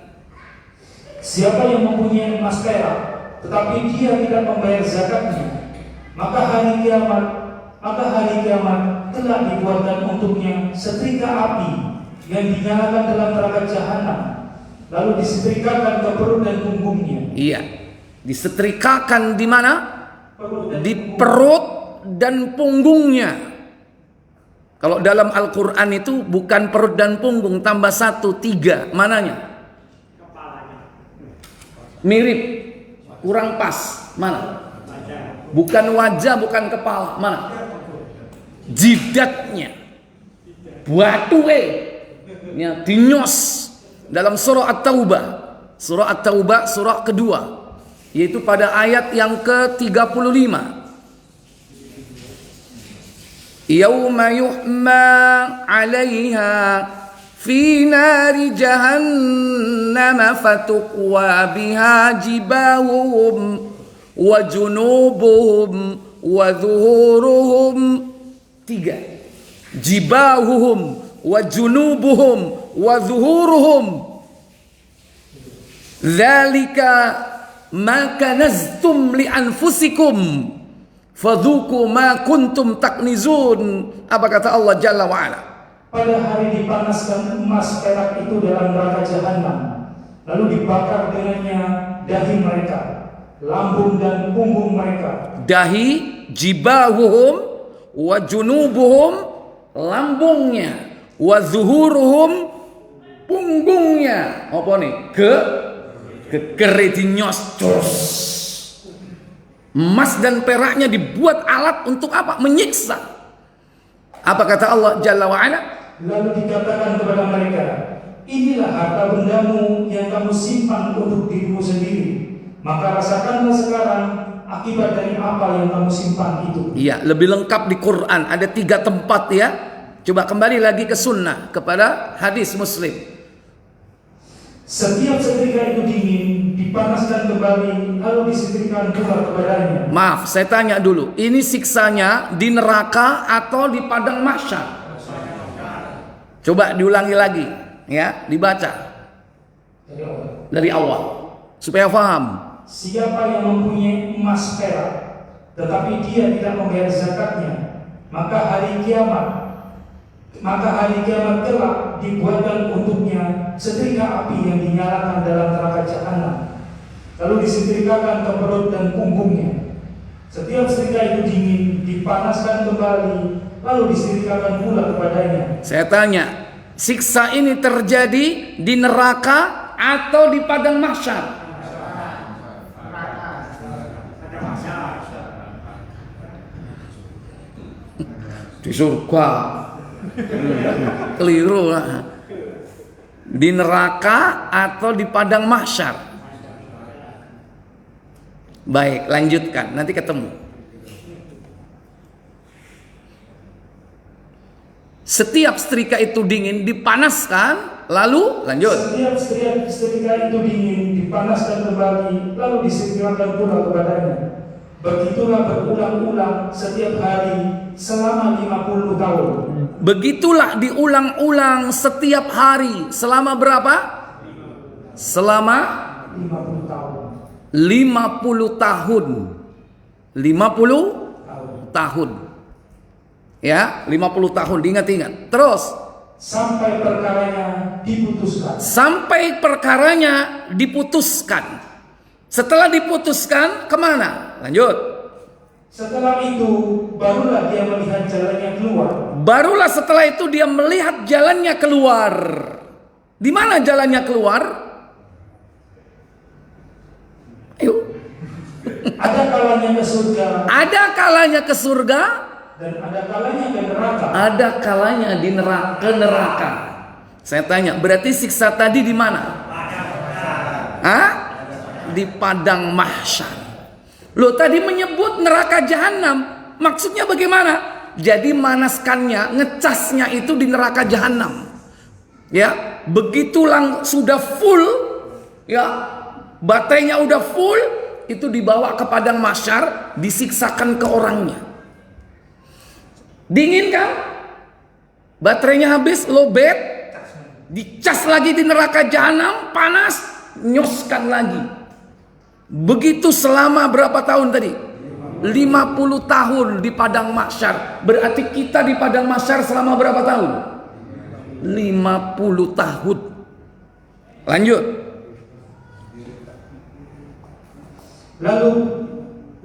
Siapa yang mempunyai emas perak tetapi dia tidak membayar zakatnya, maka hari kiamat telah dibuatkan untuknya setrika api yang dinyalakan dalam neraka jahanam, lalu disetrikakan ke perut dan punggungnya. Iya, disetrikakan di mana? Di perut dan punggungnya. Kalau dalam Al-Quran itu bukan perut dan punggung, tambah 1, 3, mananya? Mirip, kurang pas, mana? Bukan wajah, bukan kepala, mana? Jidatnya, batu dinyos dalam surah At-Taubah. Surah At-Taubah surah kedua, yaitu pada ayat yang ke-35. Yauma yuhma 'alaiha fi nari jahannam fatuqwa biha jibahuhum wa junubuhum wa zuhuruhum. 3. Jibahuhum wa junubuhum wa zuhuruhum. Dzalika ma kanaztum li anfusikum fadzuku ma kuntum taknizun. Apa kata Allah Jalla wa Ala? Pada hari dipanaskan emas perak itu dalam neraka jahanam, lalu dibakar dengannya dahi mereka, lambung dan punggung mereka. Dahi, jibahuhum, wa junubuhum, lambungnya, wa zuhuruhum, punggungnya. Apa nih? Kekeretinyos. Emas dan peraknya dibuat alat untuk apa? Menyiksa. Apa kata Allah Jalla wa Ala? Lalu dikatakan kepada mereka, inilah harta bendamu yang kamu simpan untuk dirimu sendiri. Maka rasakanlah sekarang akibat dari apa yang kamu simpan itu. Iya, lebih lengkap di Quran. Ada 3 tempat ya. Coba kembali lagi ke sunnah, kepada hadis Muslim. Setiap setrika itu dingin, dipanaskan kembali, lalu disetrikakan pula kepadanya. Maaf, saya tanya dulu. Ini siksanya di neraka atau di padang mahsyar? Coba diulangi lagi, ya, dibaca dari awal supaya paham. Siapa yang mempunyai emas perak, tetapi dia tidak membayar zakatnya, maka hari kiamat telah dibuatkan untuknya setrika api yang dinyalakan dalam neraka jahanam, lalu disetrikakan ke perut dan punggungnya. Setiap setrika itu dingin, dipanaskan kembali, lalu disetrikakan pula kepadanya. Saya tanya, siksa ini terjadi di neraka atau di padang mahsyar? Di surga. Keliru lah. Di neraka atau di padang mahsyar? Baik, lanjutkan, nanti ketemu. Setiap setrika itu dingin dipanaskan, lalu lanjut. Setiap setrika itu dingin dipanaskan kembali, lalu disetrikakan pula kepadanya. Begitulah berulang-ulang setiap hari selama 50 tahun. Begitulah diulang-ulang setiap hari selama berapa? Selama 50 tahun. 50 tahun. 50 tahun. Ya, 50 tahun, diingat-ingat. Terus sampai perkaranya diputuskan. Sampai perkaranya diputuskan. Setelah diputuskan, kemana? Lanjut. Setelah itu, barulah dia melihat jalannya keluar. Barulah setelah itu dia melihat jalannya keluar. Di mana jalannya keluar? Ayo. Ada kalanya ke surga. Ada kalanya ke surga. Dan ada kalanya ke neraka. Ada kalanya di neraka. Saya tanya, berarti siksa tadi di mana? Hah? Di padang mahsyar. Loh, tadi menyebut neraka jahanam. Maksudnya bagaimana? Jadi manaskannya, ngecasnya itu di neraka jahanam. Ya, begitu sudah full, ya, baterainya udah full, itu dibawa ke padang mahsyar, disiksakan ke orangnya. Dingin kan? Baterainya habis, lowbat, dicas lagi di neraka jahanam, panas, nyoskan lagi. Begitu selama berapa tahun tadi? 50 tahun di padang mahsyar. Berarti kita di padang mahsyar selama berapa tahun? 50 tahun. Lanjut. Lalu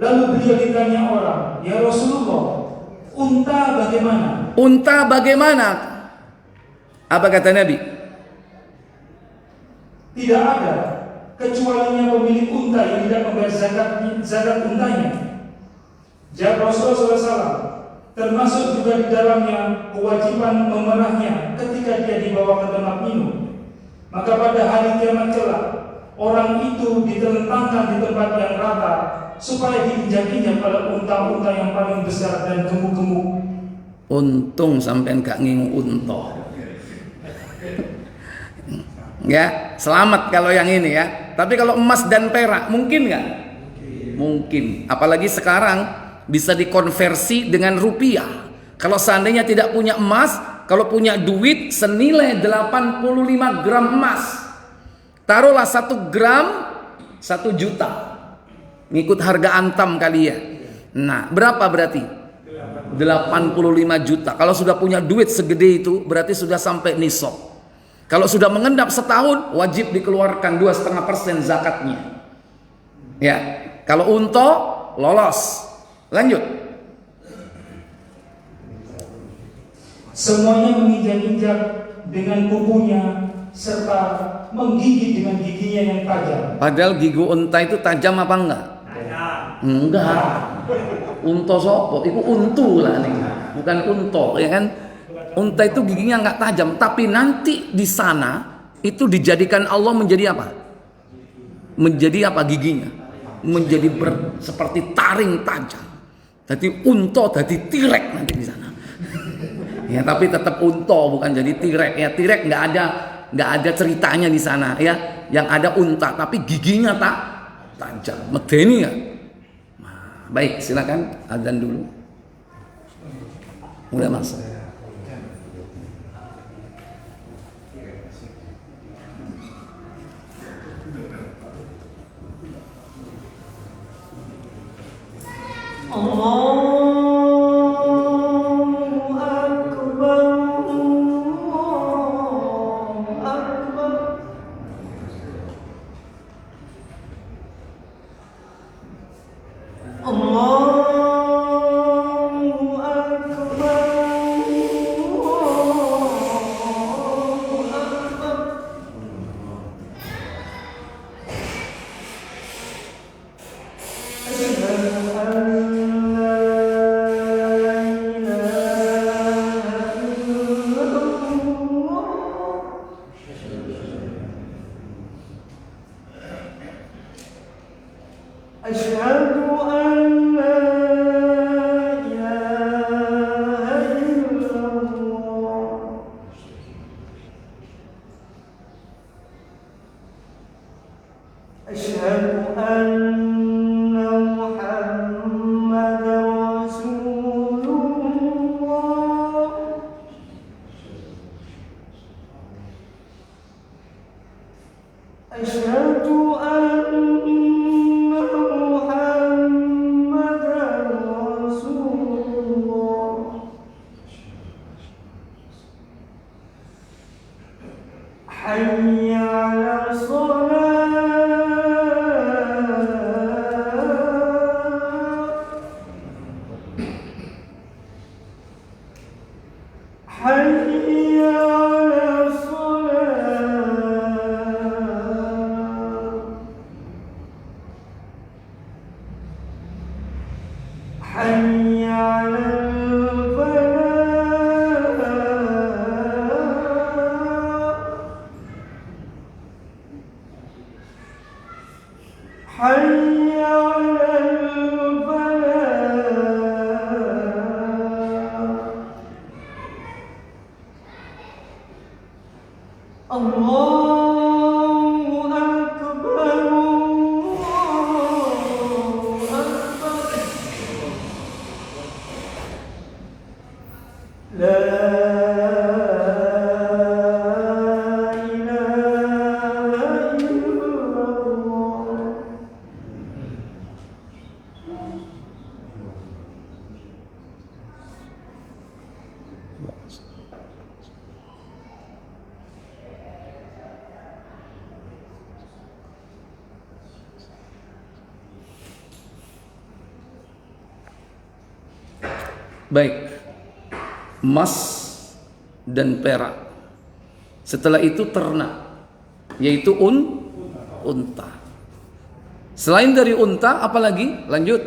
beliau ditanya orang, ya Rasulullah, unta bagaimana? Unta bagaimana? Apa kata Nabi? Tidak ada, kecualinya pemilik unta yang tidak membayar zakat untanya. Jawab Rasulullah SAW, termasuk juga di dalamnya kewajiban memerahnya ketika dia dibawa ke tempat minum. Maka pada hari kiamat kelak, orang itu ditelentangkan di tempat yang rata supaya diinjak-injak oleh unta-unta yang paling besar dan gemuk-gemuk. Untung sampean gak ngingu unta. Ya, selamat kalau yang ini ya. Tapi kalau emas dan perak mungkin nggak? Mungkin. Apalagi sekarang bisa dikonversi dengan rupiah. Kalau seandainya tidak punya emas, kalau punya duit senilai 85 gram emas, taruhlah 1 gram 1 juta. Ngikut harga antam kali ya. Nah, berapa berarti? 85 juta. Kalau sudah punya duit segede itu, berarti sudah sampai nisab. Kalau sudah mengendap setahun, wajib dikeluarkan 2,5% zakatnya. Ya, kalau unta lolos. Lanjut. Semuanya menginjak-injak dengan kukunya serta menggigit dengan giginya yang tajam. Padahal gigi unta itu tajam apa enggak? Enggak. Unta sopo? Itu untu lah nih. Bukan unta, ya kan? Unta itu giginya enggak tajam, tapi nanti di sana itu dijadikan Allah menjadi apa? Menjadi apa giginya? Menjadi seperti taring tajam. Jadi unta jadi tirek nanti di sana. Ya, tapi tetap unta bukan jadi tirek. Ya, tirek enggak ada ceritanya di sana ya. Yang ada unta tapi giginya tajam. Medeni ya. Nah, baik, silakan adzan dulu. Udah masuk. Baik, emas dan perak. Setelah itu ternak, yaitu unta. Selain dari unta, apalagi? Lanjut.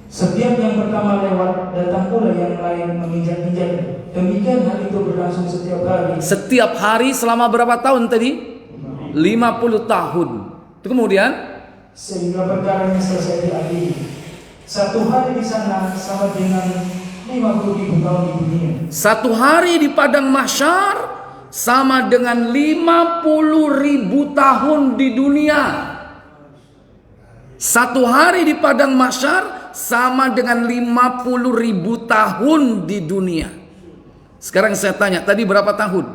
Setiap yang pertama lewat, datang pula yang lain menginjak-injaknya. Demikian hal itu berlangsung setiap hari. Setiap hari selama berapa tahun tadi? tahun. Itu kemudian sehingga perkaranya selesai diadili. Satu hari di sana sama dengan 50.000 tahun di dunia. Satu hari di padang mahsyar sama dengan 50.000 tahun di dunia. Satu hari di padang mahsyar sama dengan 50.000 tahun di dunia. Sekarang saya tanya, tadi berapa tahun?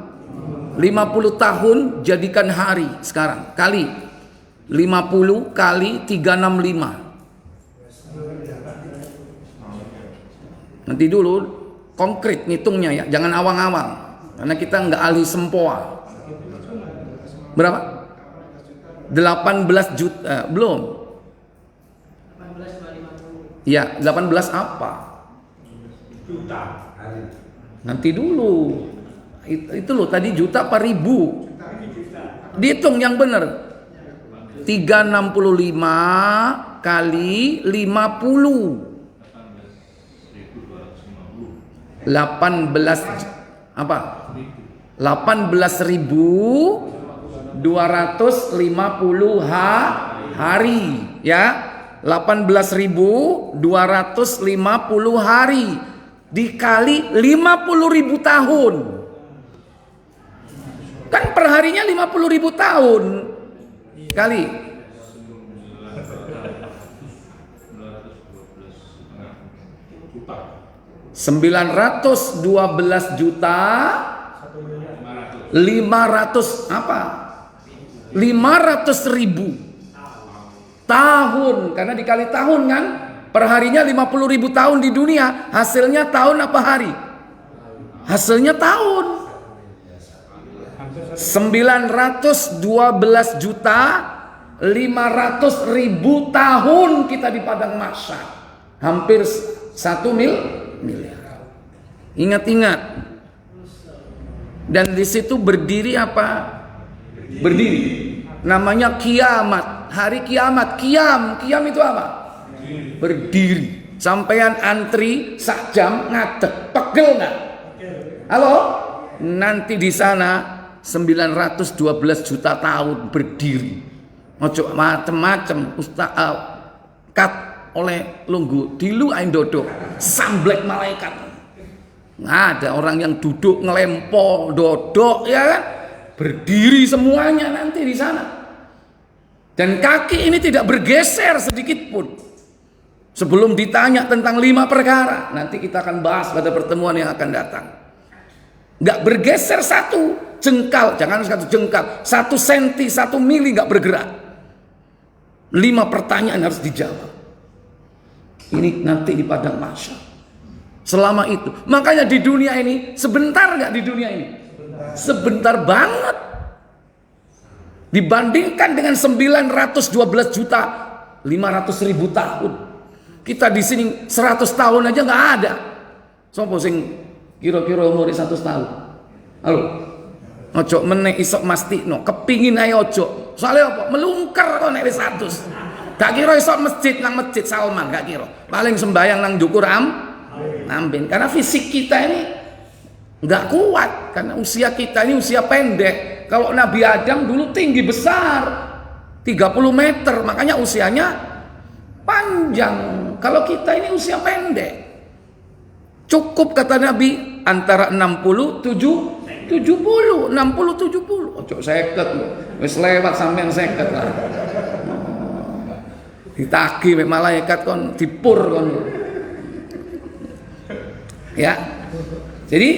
50 tahun jadikan hari sekarang. Kali 50 kali 365. Nanti dulu konkret ngitungnya ya, jangan awang-awang. Karena kita nggak ahli sempoa. Berapa? 18 juta, belum. Ya, 18 apa? Juta. Nanti dulu. Itu loh, tadi juta apa ribu? Dihitung yang benar. 365 kali 50. 18 apa? 18.250 hari ya. 18.250 hari dikali 50.000 tahun. Kan perharinya 50.000 tahun kali 912 juta 500 apa? 500.000 tahun, karena dikali tahun kan, perharinya 50.000 tahun di dunia, hasilnya tahun apa hari? Hasilnya tahun. 912 juta 500.000 tahun kita di padang mahsyar, hampir 1 miliar. Ingat-ingat. Dan di situ berdiri apa? Berdiri. Namanya kiamat. Hari kiamat. Kiam itu apa? Berdiri. Sampean antri sak jam ngadeg, pegel nggak? Halo? Nanti di sana 912 juta tahun berdiri. Ojo macem-macem kat oleh lunggu dilu ain dodok samblek malaikat. Nggak ada orang yang duduk ngelempo dodok ya kan? Berdiri semuanya nanti di sana. Dan kaki ini tidak bergeser sedikit pun. Sebelum ditanya tentang 5 perkara, nanti kita akan bahas pada pertemuan yang akan datang. Nggak bergeser satu jengkal, jangan 1 jengkal, 1 senti, 1 mili nggak bergerak. 5 pertanyaan harus dijawab. Ini nanti di padang mahsyar. Selama itu, makanya di dunia ini sebentar nggak di dunia ini? Sebentar banget. Dibandingkan dengan 912 juta 500.000 tahun. Kita di sini 100 tahun aja nggak ada. Sopo sing kira-kira umur 100 tahun? Halo. Ojo meneh isok mastikno, kepingin ae ojo. Soalnya apa? Melungker kok nek wis 100. Gak kira isok masjid nang masjid Salman, gak kira. Paling sembayang nang Dukur Ambin. Karena fisik kita ini nggak kuat, karena usia kita ini usia pendek. Kalau Nabi Adam dulu tinggi besar 30 meter, makanya usianya panjang. Kalau kita ini usia pendek, cukup kata Nabi antara 60 70. Ojo 50 wis lewat sampean 50 lah. Ditagi mek malaikat kon dipur kon. Ya. Jadi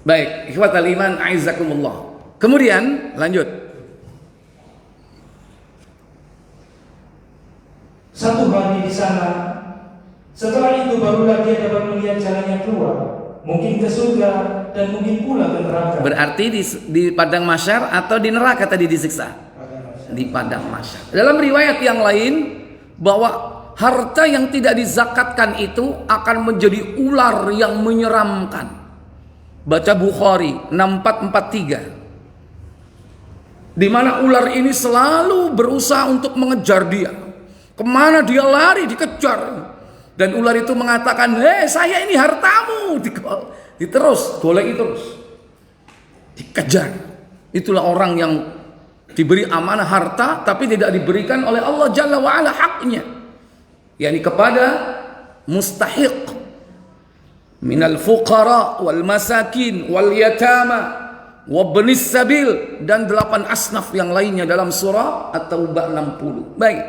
baik, ikhwatal iman aizakumullah. Kemudian lanjut. Satu hari di sana. Setelah itu barulah dia dapat melihat jalan yang keluar, mungkin ke surga dan mungkin pula ke neraka. Berarti di padang mahsyar atau di neraka tadi disiksa? Di padang mahsyar. Dalam riwayat yang lain bahwa harta yang tidak dizakatkan itu akan menjadi ular yang menyeramkan. Baca Bukhari 6443. Di mana ular ini selalu berusaha untuk mengejar dia. Kemana dia lari dikejar. Dan ular itu mengatakan, "Hei, saya ini hartamu." Diterus, goleki terus. Dikejar. Itulah orang yang diberi amanah harta tapi tidak diberikan oleh Allah Jalla wa'ala haknya, yakni kepada mustahiq minal fuqara wal masakin wal yatama wabnis sabil, dan 8 asnaf yang lainnya dalam surah At-Taubah 60. Baik,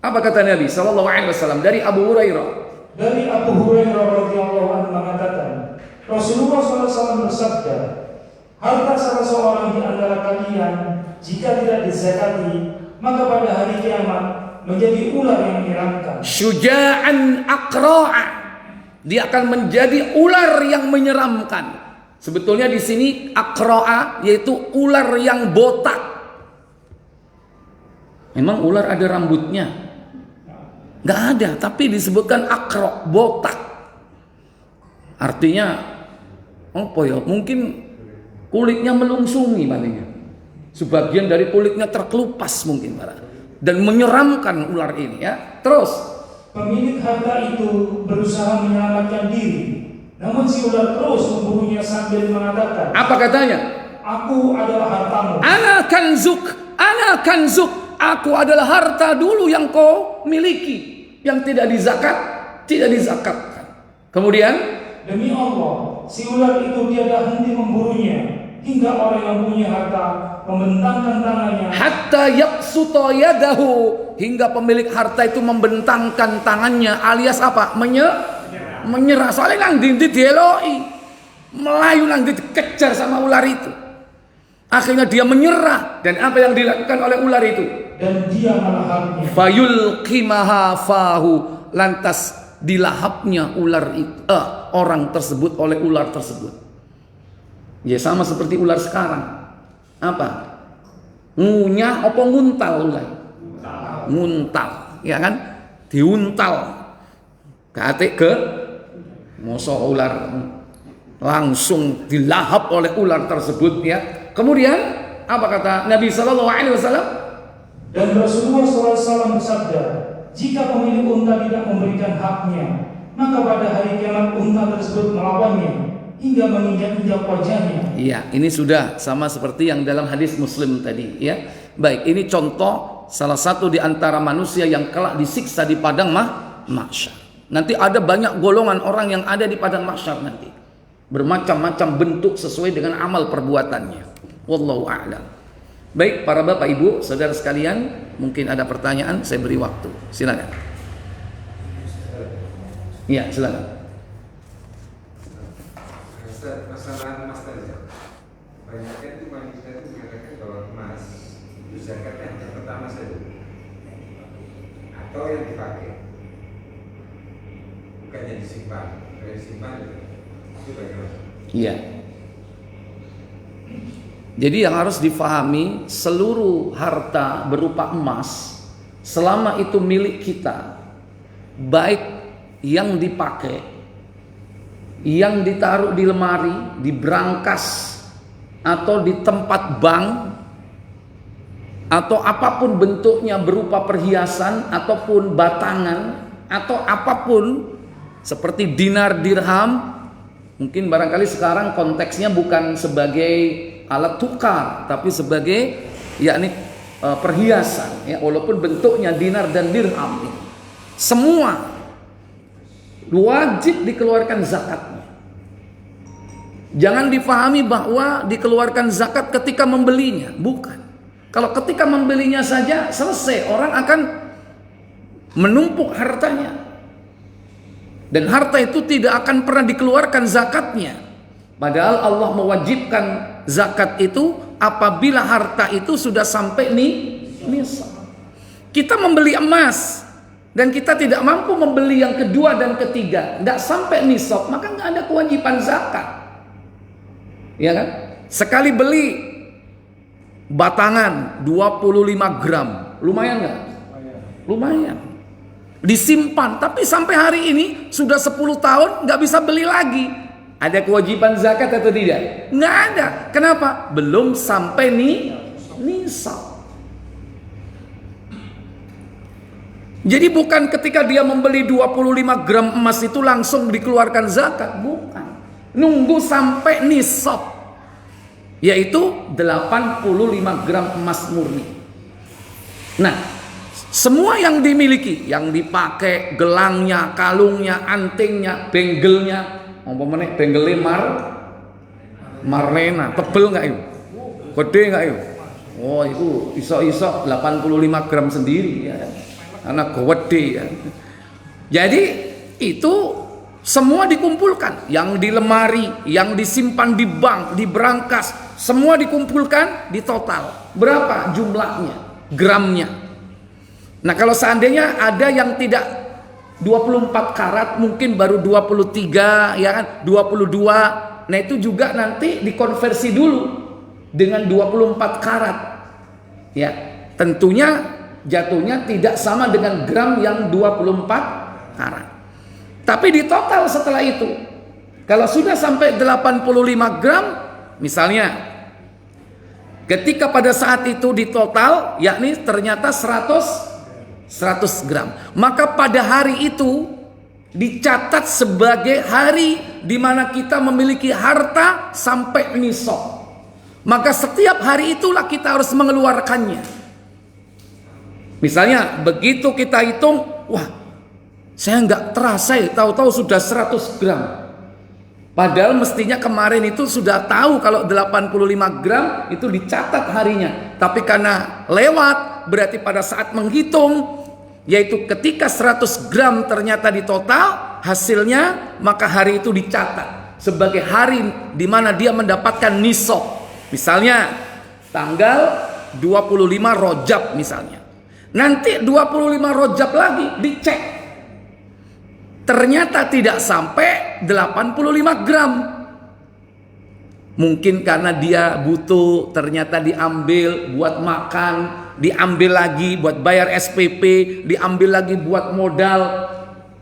apa kata Nabi SAW dari Abu Hurairah? Dari Abu Hurairah radhiyallahu anhu mengatakan, Rasulullah SAW bersabda, harta salah seorang di antara kalian jika tidak dizakati, maka pada hari kiamat menjadi ular yang menyeramkan. Syuja'an aqra'a, dia akan menjadi ular yang menyeramkan. Sebetulnya di sini aqra'a yaitu ular yang botak. Memang ular ada rambutnya? Nggak ada, tapi disebutkan aqra', botak. Artinya apa ya? Mungkin kulitnya melungsungi palingnya. Sebagian dari kulitnya terkelupas mungkin, dan menyeramkan ular ini ya. Terus pemilik harta itu berusaha menyelamatkan diri, namun si ular terus memburunya sambil mengatakan, apa katanya? Aku adalah hartamu. Ana kanzuk, ana kanzuk. Aku adalah harta dulu yang kau miliki, yang tidak dizakatkan. Kemudian, demi Allah, si ular itu tiada henti memburunya, hingga orang yang punya harta membentangkan tangannya. Hatta yaqsuta yadahu, hingga pemilik harta itu membentangkan tangannya, alias apa? Menyerah. Soalnya nang dindi dieloi, melayu nang dindi dikejar sama ular itu. Akhirnya dia menyerah, dan apa yang dilakukan oleh ular itu? Dan dia melahapnya. Fayulqimaha fahu, lantas dilahapnya ular itu, orang tersebut oleh ular tersebut. Ya sama seperti ular sekarang. Apa? Ngunyah apa nguntal ular? Nguntal, ya kan? Diuntal. Ke mosok ular langsung dilahap oleh ular tersebut ya. Kemudian apa kata Nabi sallallahu alaihi wasallam? Dan Rasulullah SAW bersabda, jika pemilik unta tidak memberikan haknya, maka pada hari kiamat unta tersebut melawannya hingga menginjak-injak wajahnya. Iya, ini sudah sama seperti yang dalam hadis Muslim tadi ya. Baik, ini contoh salah satu di antara manusia yang kelak disiksa di padang mahsyar. Nanti ada banyak golongan orang yang ada di padang mahsyar nanti. Bermacam-macam bentuk sesuai dengan amal perbuatannya. Wallahu a'lam. Baik, para bapak ibu, saudara sekalian, mungkin ada pertanyaan, saya beri waktu. Silakan. Iya, silakan. Masalah emas tadi, banyak itu manusia itu mengatakan bahwa emas itu zakatnya yang pertama saja, atau yang dipakai, bukannya disimpan. Kalau disimpan itu bagaimana? Iya. Jadi yang harus difahami, seluruh harta berupa emas, selama itu milik kita, baik yang dipakai, yang ditaruh di lemari, di brankas, atau di tempat bank, atau apapun bentuknya berupa perhiasan, ataupun batangan, atau apapun seperti dinar, dirham. Mungkin barangkali sekarang konteksnya bukan sebagai alat tukar, tapi sebagai yakni perhiasan ya, walaupun bentuknya dinar dan dirham, semua wajib dikeluarkan zakatnya. Jangan difahami bahwa dikeluarkan zakat ketika membelinya, bukan. Kalau ketika membelinya saja selesai, orang akan menumpuk hartanya, dan harta itu tidak akan pernah dikeluarkan zakatnya. Padahal Allah mewajibkan zakat itu apabila harta itu sudah sampai nisab. Kita membeli emas dan kita tidak mampu membeli yang kedua dan ketiga, tidak sampai nisab, maka nggak ada kewajiban zakat. Ya kan? Sekali beli batangan 25 gram, lumayan nggak? Lumayan. Disimpan, tapi sampai hari ini sudah 10 tahun nggak bisa beli lagi. Ada kewajiban zakat atau tidak? Nggak ada. Kenapa? Belum sampai nisab. Jadi bukan ketika dia membeli 25 gram emas itu langsung dikeluarkan zakat, bukan. Nunggu sampai nisab. yaitu 85 gram emas murni. Nah, semua yang dimiliki, yang dipakai, gelangnya, kalungnya, antingnya, bengelnya, umpamanya bengelnya marlena, tebel nggak itu? Gede nggak itu? Oh, itu iso-iso 85 gram sendiri ya. Anak gede ya. Jadi itu semua dikumpulkan, yang di lemari, yang disimpan di bank, di brankas, semua dikumpulkan di total. Berapa jumlahnya? Gramnya. Nah, kalau seandainya ada yang tidak 24 karat, mungkin baru 23 ya kan, 22. Nah, itu juga nanti dikonversi dulu dengan 24 karat. Ya, tentunya jatuhnya tidak sama dengan gram yang 24 karat. Tapi di total setelah itu, kalau sudah sampai 85 gram, misalnya ketika pada saat itu di total, yakni ternyata 100 gram, maka pada hari itu dicatat sebagai hari di mana kita memiliki harta sampai nisab. Maka setiap hari itulah kita harus mengeluarkannya. Misalnya begitu kita hitung, wah, saya nggak terasa ya, tahu-tahu sudah 100 gram. Padahal mestinya kemarin itu sudah tahu kalau 85 gram itu dicatat harinya. Tapi karena lewat, berarti pada saat menghitung, yaitu ketika 100 gram ternyata di total hasilnya, maka hari itu dicatat sebagai hari di mana dia mendapatkan nisab. Misalnya tanggal 25 Rajab misalnya. Nanti 25 Rajab lagi dicek. Ternyata tidak sampai 85 gram. Mungkin karena dia butuh, ternyata diambil buat makan, diambil lagi buat bayar SPP, diambil lagi buat modal.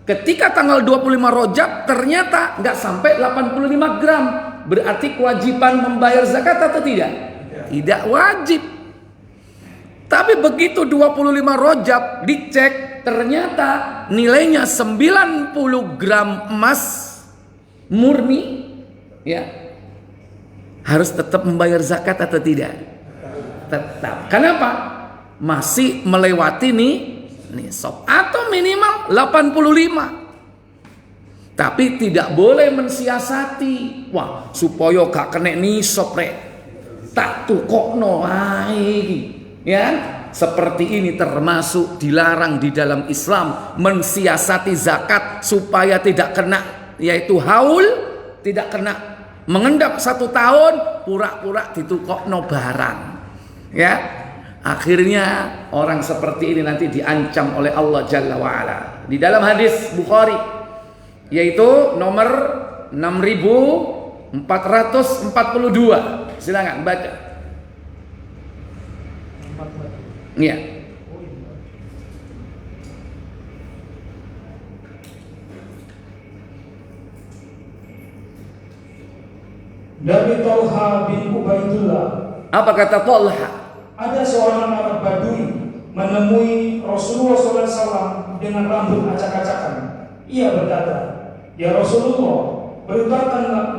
Ketika tanggal 25 Rajab ternyata nggak sampai 85 gram. Berarti kewajiban membayar zakat atau tidak? Tidak wajib. Tapi begitu 25 Rajab dicek, ternyata nilainya 90 gram emas murni, ya, harus tetap membayar zakat atau tidak? Tetap. Kenapa? Masih melewati nisab atau minimal 85. Tapi tidak boleh mensiasati. Wah, supaya gak kena nisab rek, tak tukokno ae. Ya, seperti ini termasuk dilarang di dalam Islam, mensiasati zakat supaya tidak kena, yaitu haul, tidak kena mengendap 1 tahun, pura-pura ditukokno barang. Ya, akhirnya orang seperti ini nanti diancam oleh Allah Jalla wa'ala. Di dalam hadis Bukhari, yaitu nomor 6442. Silakan baca. Iya. Dari Tolha bin Ubaidullah. Apa kata Tolha? Ada seorang Arab Badui menemui Rasulullah SAW dengan rambut acak-acakan. Ia berkata, "Ya Rasulullah,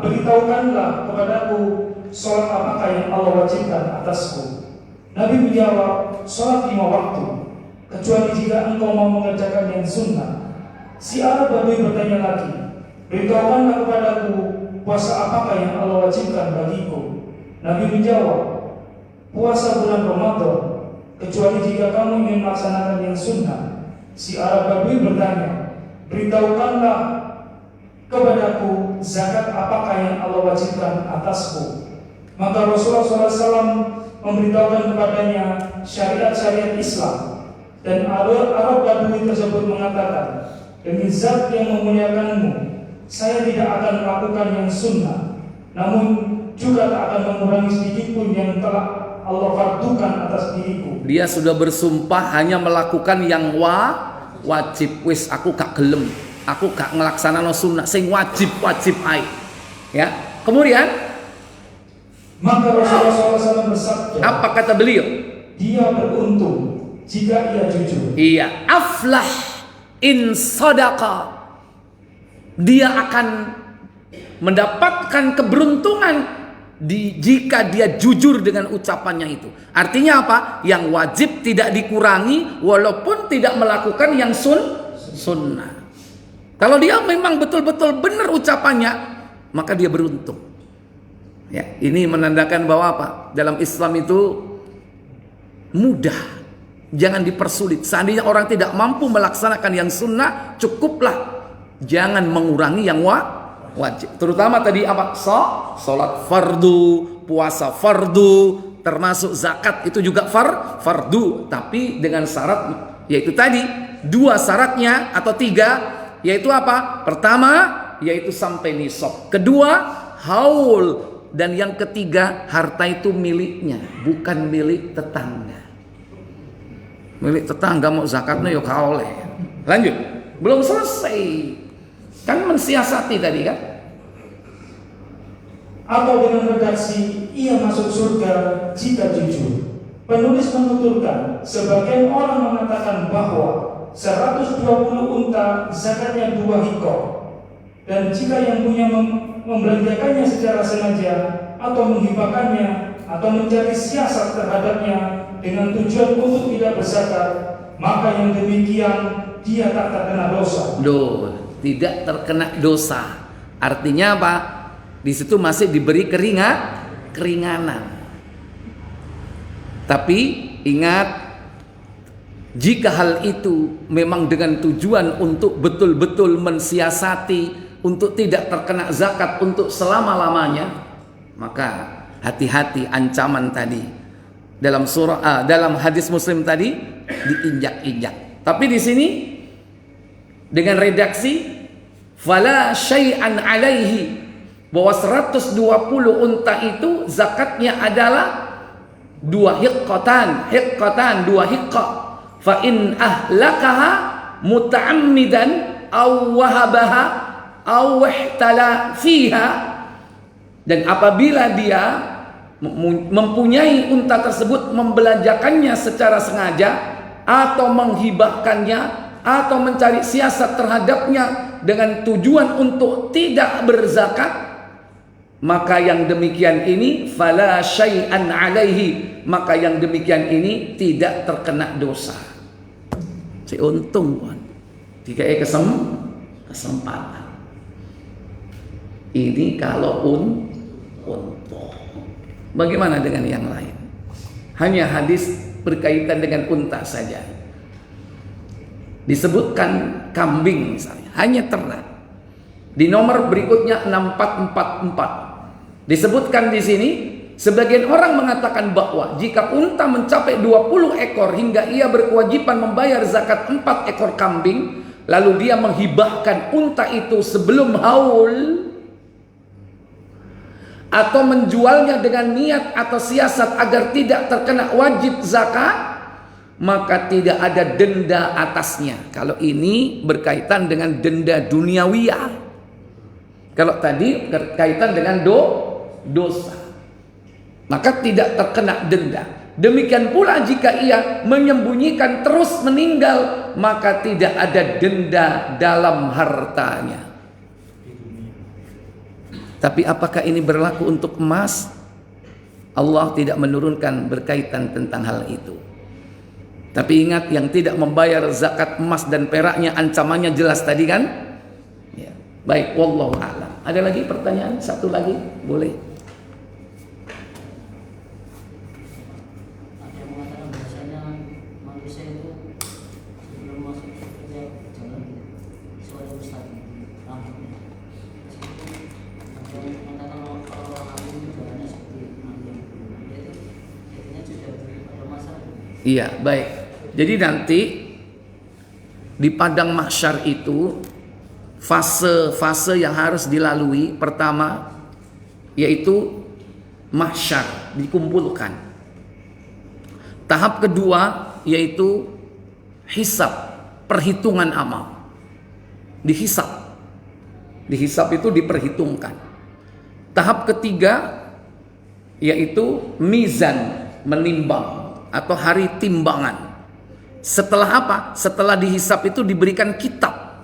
beritahukanlah kepadaku sholat apakah yang Allah wajibkan atasku." Nabi menjawab, "Sholat 5 waktu, kecuali jika engkau mau mengerjakan yang sunnah." Si Arab Badui bertanya lagi, "Beritahukanlah kepadaku puasa apakah yang Allah wajibkan bagiku." Nabi menjawab, "Puasa bulan Ramadan, kecuali jika kamu ingin melaksanakan yang sunnah." Si Arab Badui bertanya, "Beritahukanlah kepadaku zakat apakah yang Allah wajibkan atasku." Maka Rasulullah SAW memberitahukan kepadanya syariat-syariat Islam. Dan Arab Badui tersebut mengatakan, "Demi zat yang memuliakanmu, saya tidak akan melakukan yang sunnah, namun juga tak akan mengurangi sedikit pun yang telah Allah fardukan atas diriku." Dia sudah bersumpah hanya melakukan yang wajib. Wis aku gak gelem, aku gak ngelaksanakan sunnah, sing wajib ae. Ya. Kemudian maka Rasulullah SAW bersabda, apa kata beliau? "Dia beruntung jika ia jujur." Iya, aflah in sadaqa. Dia akan mendapatkan keberuntungan jika dia jujur dengan ucapannya itu. Artinya apa? Yang wajib tidak dikurangi walaupun tidak melakukan yang sunnah. Kalau dia memang betul-betul benar ucapannya, maka dia beruntung. Ya, ini menandakan bahwa apa? Dalam Islam itu mudah, jangan dipersulit. Seandainya orang tidak mampu melaksanakan yang sunnah, cukuplah jangan mengurangi yang wajib. Terutama tadi apa? Salat fardu, puasa fardu, termasuk zakat itu juga fardu, tapi dengan syarat, yaitu tadi 2 syaratnya atau 3, yaitu apa? Pertama, yaitu sampai nisab. Kedua, haul. Dan yang ketiga, harta itu miliknya, bukan milik tetangga. Milik tetangga mau zakatnya ya oleh. Lanjut, belum selesai. Kan mensiasati tadi kan? Atau dengan redaksi ia masuk surga jika jujur. Penulis menuturkan, sebagian orang mengatakan bahwa 120 unta zakatnya 2 hikok, dan jika yang punya membelanjakannya secara sengaja atau menghibahkannya atau mencari siasat terhadapnya dengan tujuan untuk tidak berzakat, maka yang demikian dia tak terkena dosa. Tidak terkena dosa. Artinya apa? Di situ masih diberi keringanan. Tapi ingat, jika hal itu memang dengan tujuan untuk betul-betul mensiasati untuk tidak terkena zakat untuk selama-lamanya, maka hati-hati ancaman tadi. Dalam hadis Muslim tadi diinjak-injak. Tapi di sini dengan redaksi fala syai'an alaihi, bahwa 120 unta itu zakatnya adalah 2 hiqqatan, 2 hiqqah. Fa in ahlakaha muta'ammidan aw wahabaha aw ihtala fiha, dan apabila dia mempunyai unta tersebut, membelanjakannya secara sengaja atau menghibahkannya atau mencari siasat terhadapnya dengan tujuan untuk tidak berzakat, maka yang demikian ini fala syai'an alaihi, maka yang demikian ini tidak terkena dosa. Si untung kan, dikai kesempatan. Ini kalau untung. Bagaimana dengan yang lain? Hanya hadis berkaitan dengan unta saja. Disebutkan kambing misalnya, hanya ternak. Di nomor berikutnya 6444. Disebutkan di sini, sebagian orang mengatakan bahwa jika unta mencapai 20 ekor hingga ia berkewajiban membayar zakat 4 ekor kambing, lalu dia menghibahkan unta itu sebelum haul, atau menjualnya dengan niat atau siasat agar tidak terkena wajib zakat, maka tidak ada denda atasnya. Kalau ini berkaitan dengan denda duniawiyah. Kalau tadi berkaitan dengan dosa, maka tidak terkena denda. Demikian pula jika ia menyembunyikan terus meninggal, maka tidak ada denda dalam hartanya. Tapi apakah ini berlaku untuk emas? Allah tidak menurunkan berkaitan tentang hal itu. Tapi ingat, yang tidak membayar zakat emas dan peraknya ancamannya jelas tadi kan? Ya. Baik, wallahu a'lam. Ada lagi pertanyaan? Satu lagi, boleh. Ada yang mengatakan bahasanya manusia itu sebelum masuk kerja jalan soal mustaqim rambutnya. Ada yang mengatakan kalau orang alim itu jalannya seperti mandian dulu. Jadinya sudah ada masalah. Iya, baik. Jadi nanti di padang mahsyar itu fase-fase yang harus dilalui. Pertama yaitu mahsyar, dikumpulkan. Tahap kedua yaitu hisab, perhitungan amal. Dihisab. Dihisab itu diperhitungkan. Tahap ketiga yaitu mizan, menimbang atau hari timbangan. Setelah apa? Setelah dihisab itu diberikan kitab.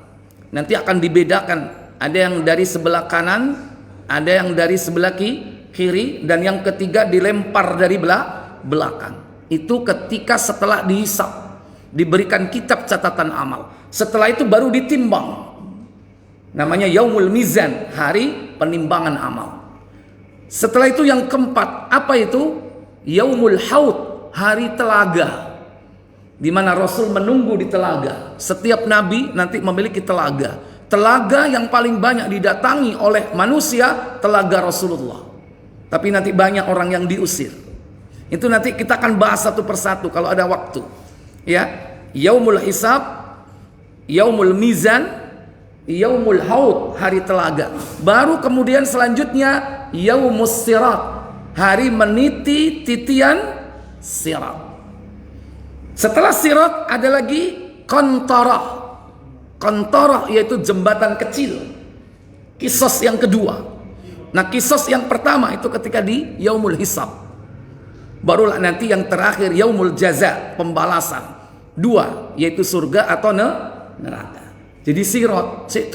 Nanti akan dibedakan. Ada yang dari sebelah kanan, ada yang dari sebelah kiri, dan yang ketiga dilempar dari belakang. Itu ketika setelah dihisab, diberikan kitab catatan amal. Setelah itu baru ditimbang. Namanya yaumul mizan, hari penimbangan amal. Setelah itu yang keempat, apa itu? Yaumul haud, hari telaga. Di mana Rasul menunggu di telaga. Setiap nabi nanti memiliki telaga. Telaga yang paling banyak didatangi oleh manusia, telaga Rasulullah. Tapi nanti banyak orang yang diusir. Itu nanti kita akan bahas satu persatu kalau ada waktu. Ya, yaumul hisab, yaumul mizan, yaumul haud, hari telaga. Baru kemudian selanjutnya yaumus sirat, hari meniti titian sirat. Setelah sirat ada lagi qantarah. Qantarah yaitu jembatan kecil. Kisos yang kedua. Nah, kisos yang pertama itu ketika di yaumul hisab. Barulah nanti yang terakhir yaumul jaza, pembalasan. Dua, yaitu surga atau neraka. Jadi sirat sik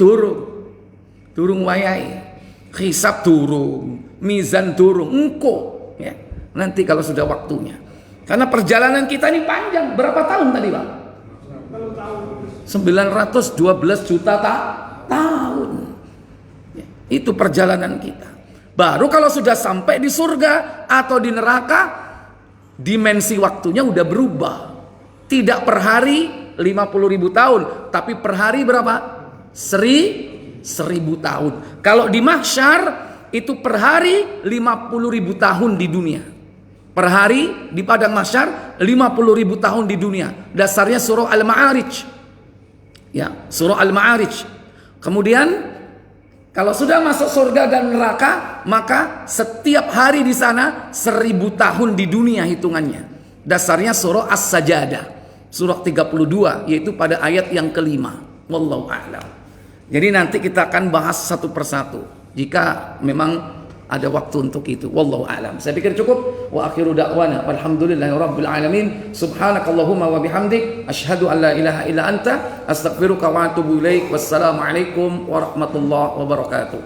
durung wayai. Hisab durung, mizan durung, engko ya. Nanti kalau sudah waktunya. Karena perjalanan kita ini panjang. Berapa tahun tadi, Pak? 912 juta tahun. Ya, itu perjalanan kita. Baru kalau sudah sampai di surga atau di neraka, dimensi waktunya udah berubah. Tidak per hari 50.000 tahun, tapi per hari berapa? 1.000 tahun. Kalau di mahsyar itu per hari 50.000 tahun di dunia. Per hari di padang mahsyar 50.000 tahun di dunia. Dasarnya surah Al-Ma'arij. Ya, surah Al-Ma'arij. Kemudian kalau sudah masuk surga dan neraka, maka setiap hari di sana 1.000 tahun di dunia hitungannya. Dasarnya surah As-Sajadah, surah 32, yaitu pada ayat yang kelima. Wallahu a'lam. Jadi nanti kita akan bahas satu persatu jika memang ada waktu untuk itu. Wallahu a'lam. Saya pikir cukup. Wa akhiru da'wana walhamdulillahirabbil alamin. Subhanakallahumma wa bihamdik asyhadu an la ilaha illa anta astaghfiruka wa atubu ilaik. Wassalamualaikum warahmatullahi wabarakatuh.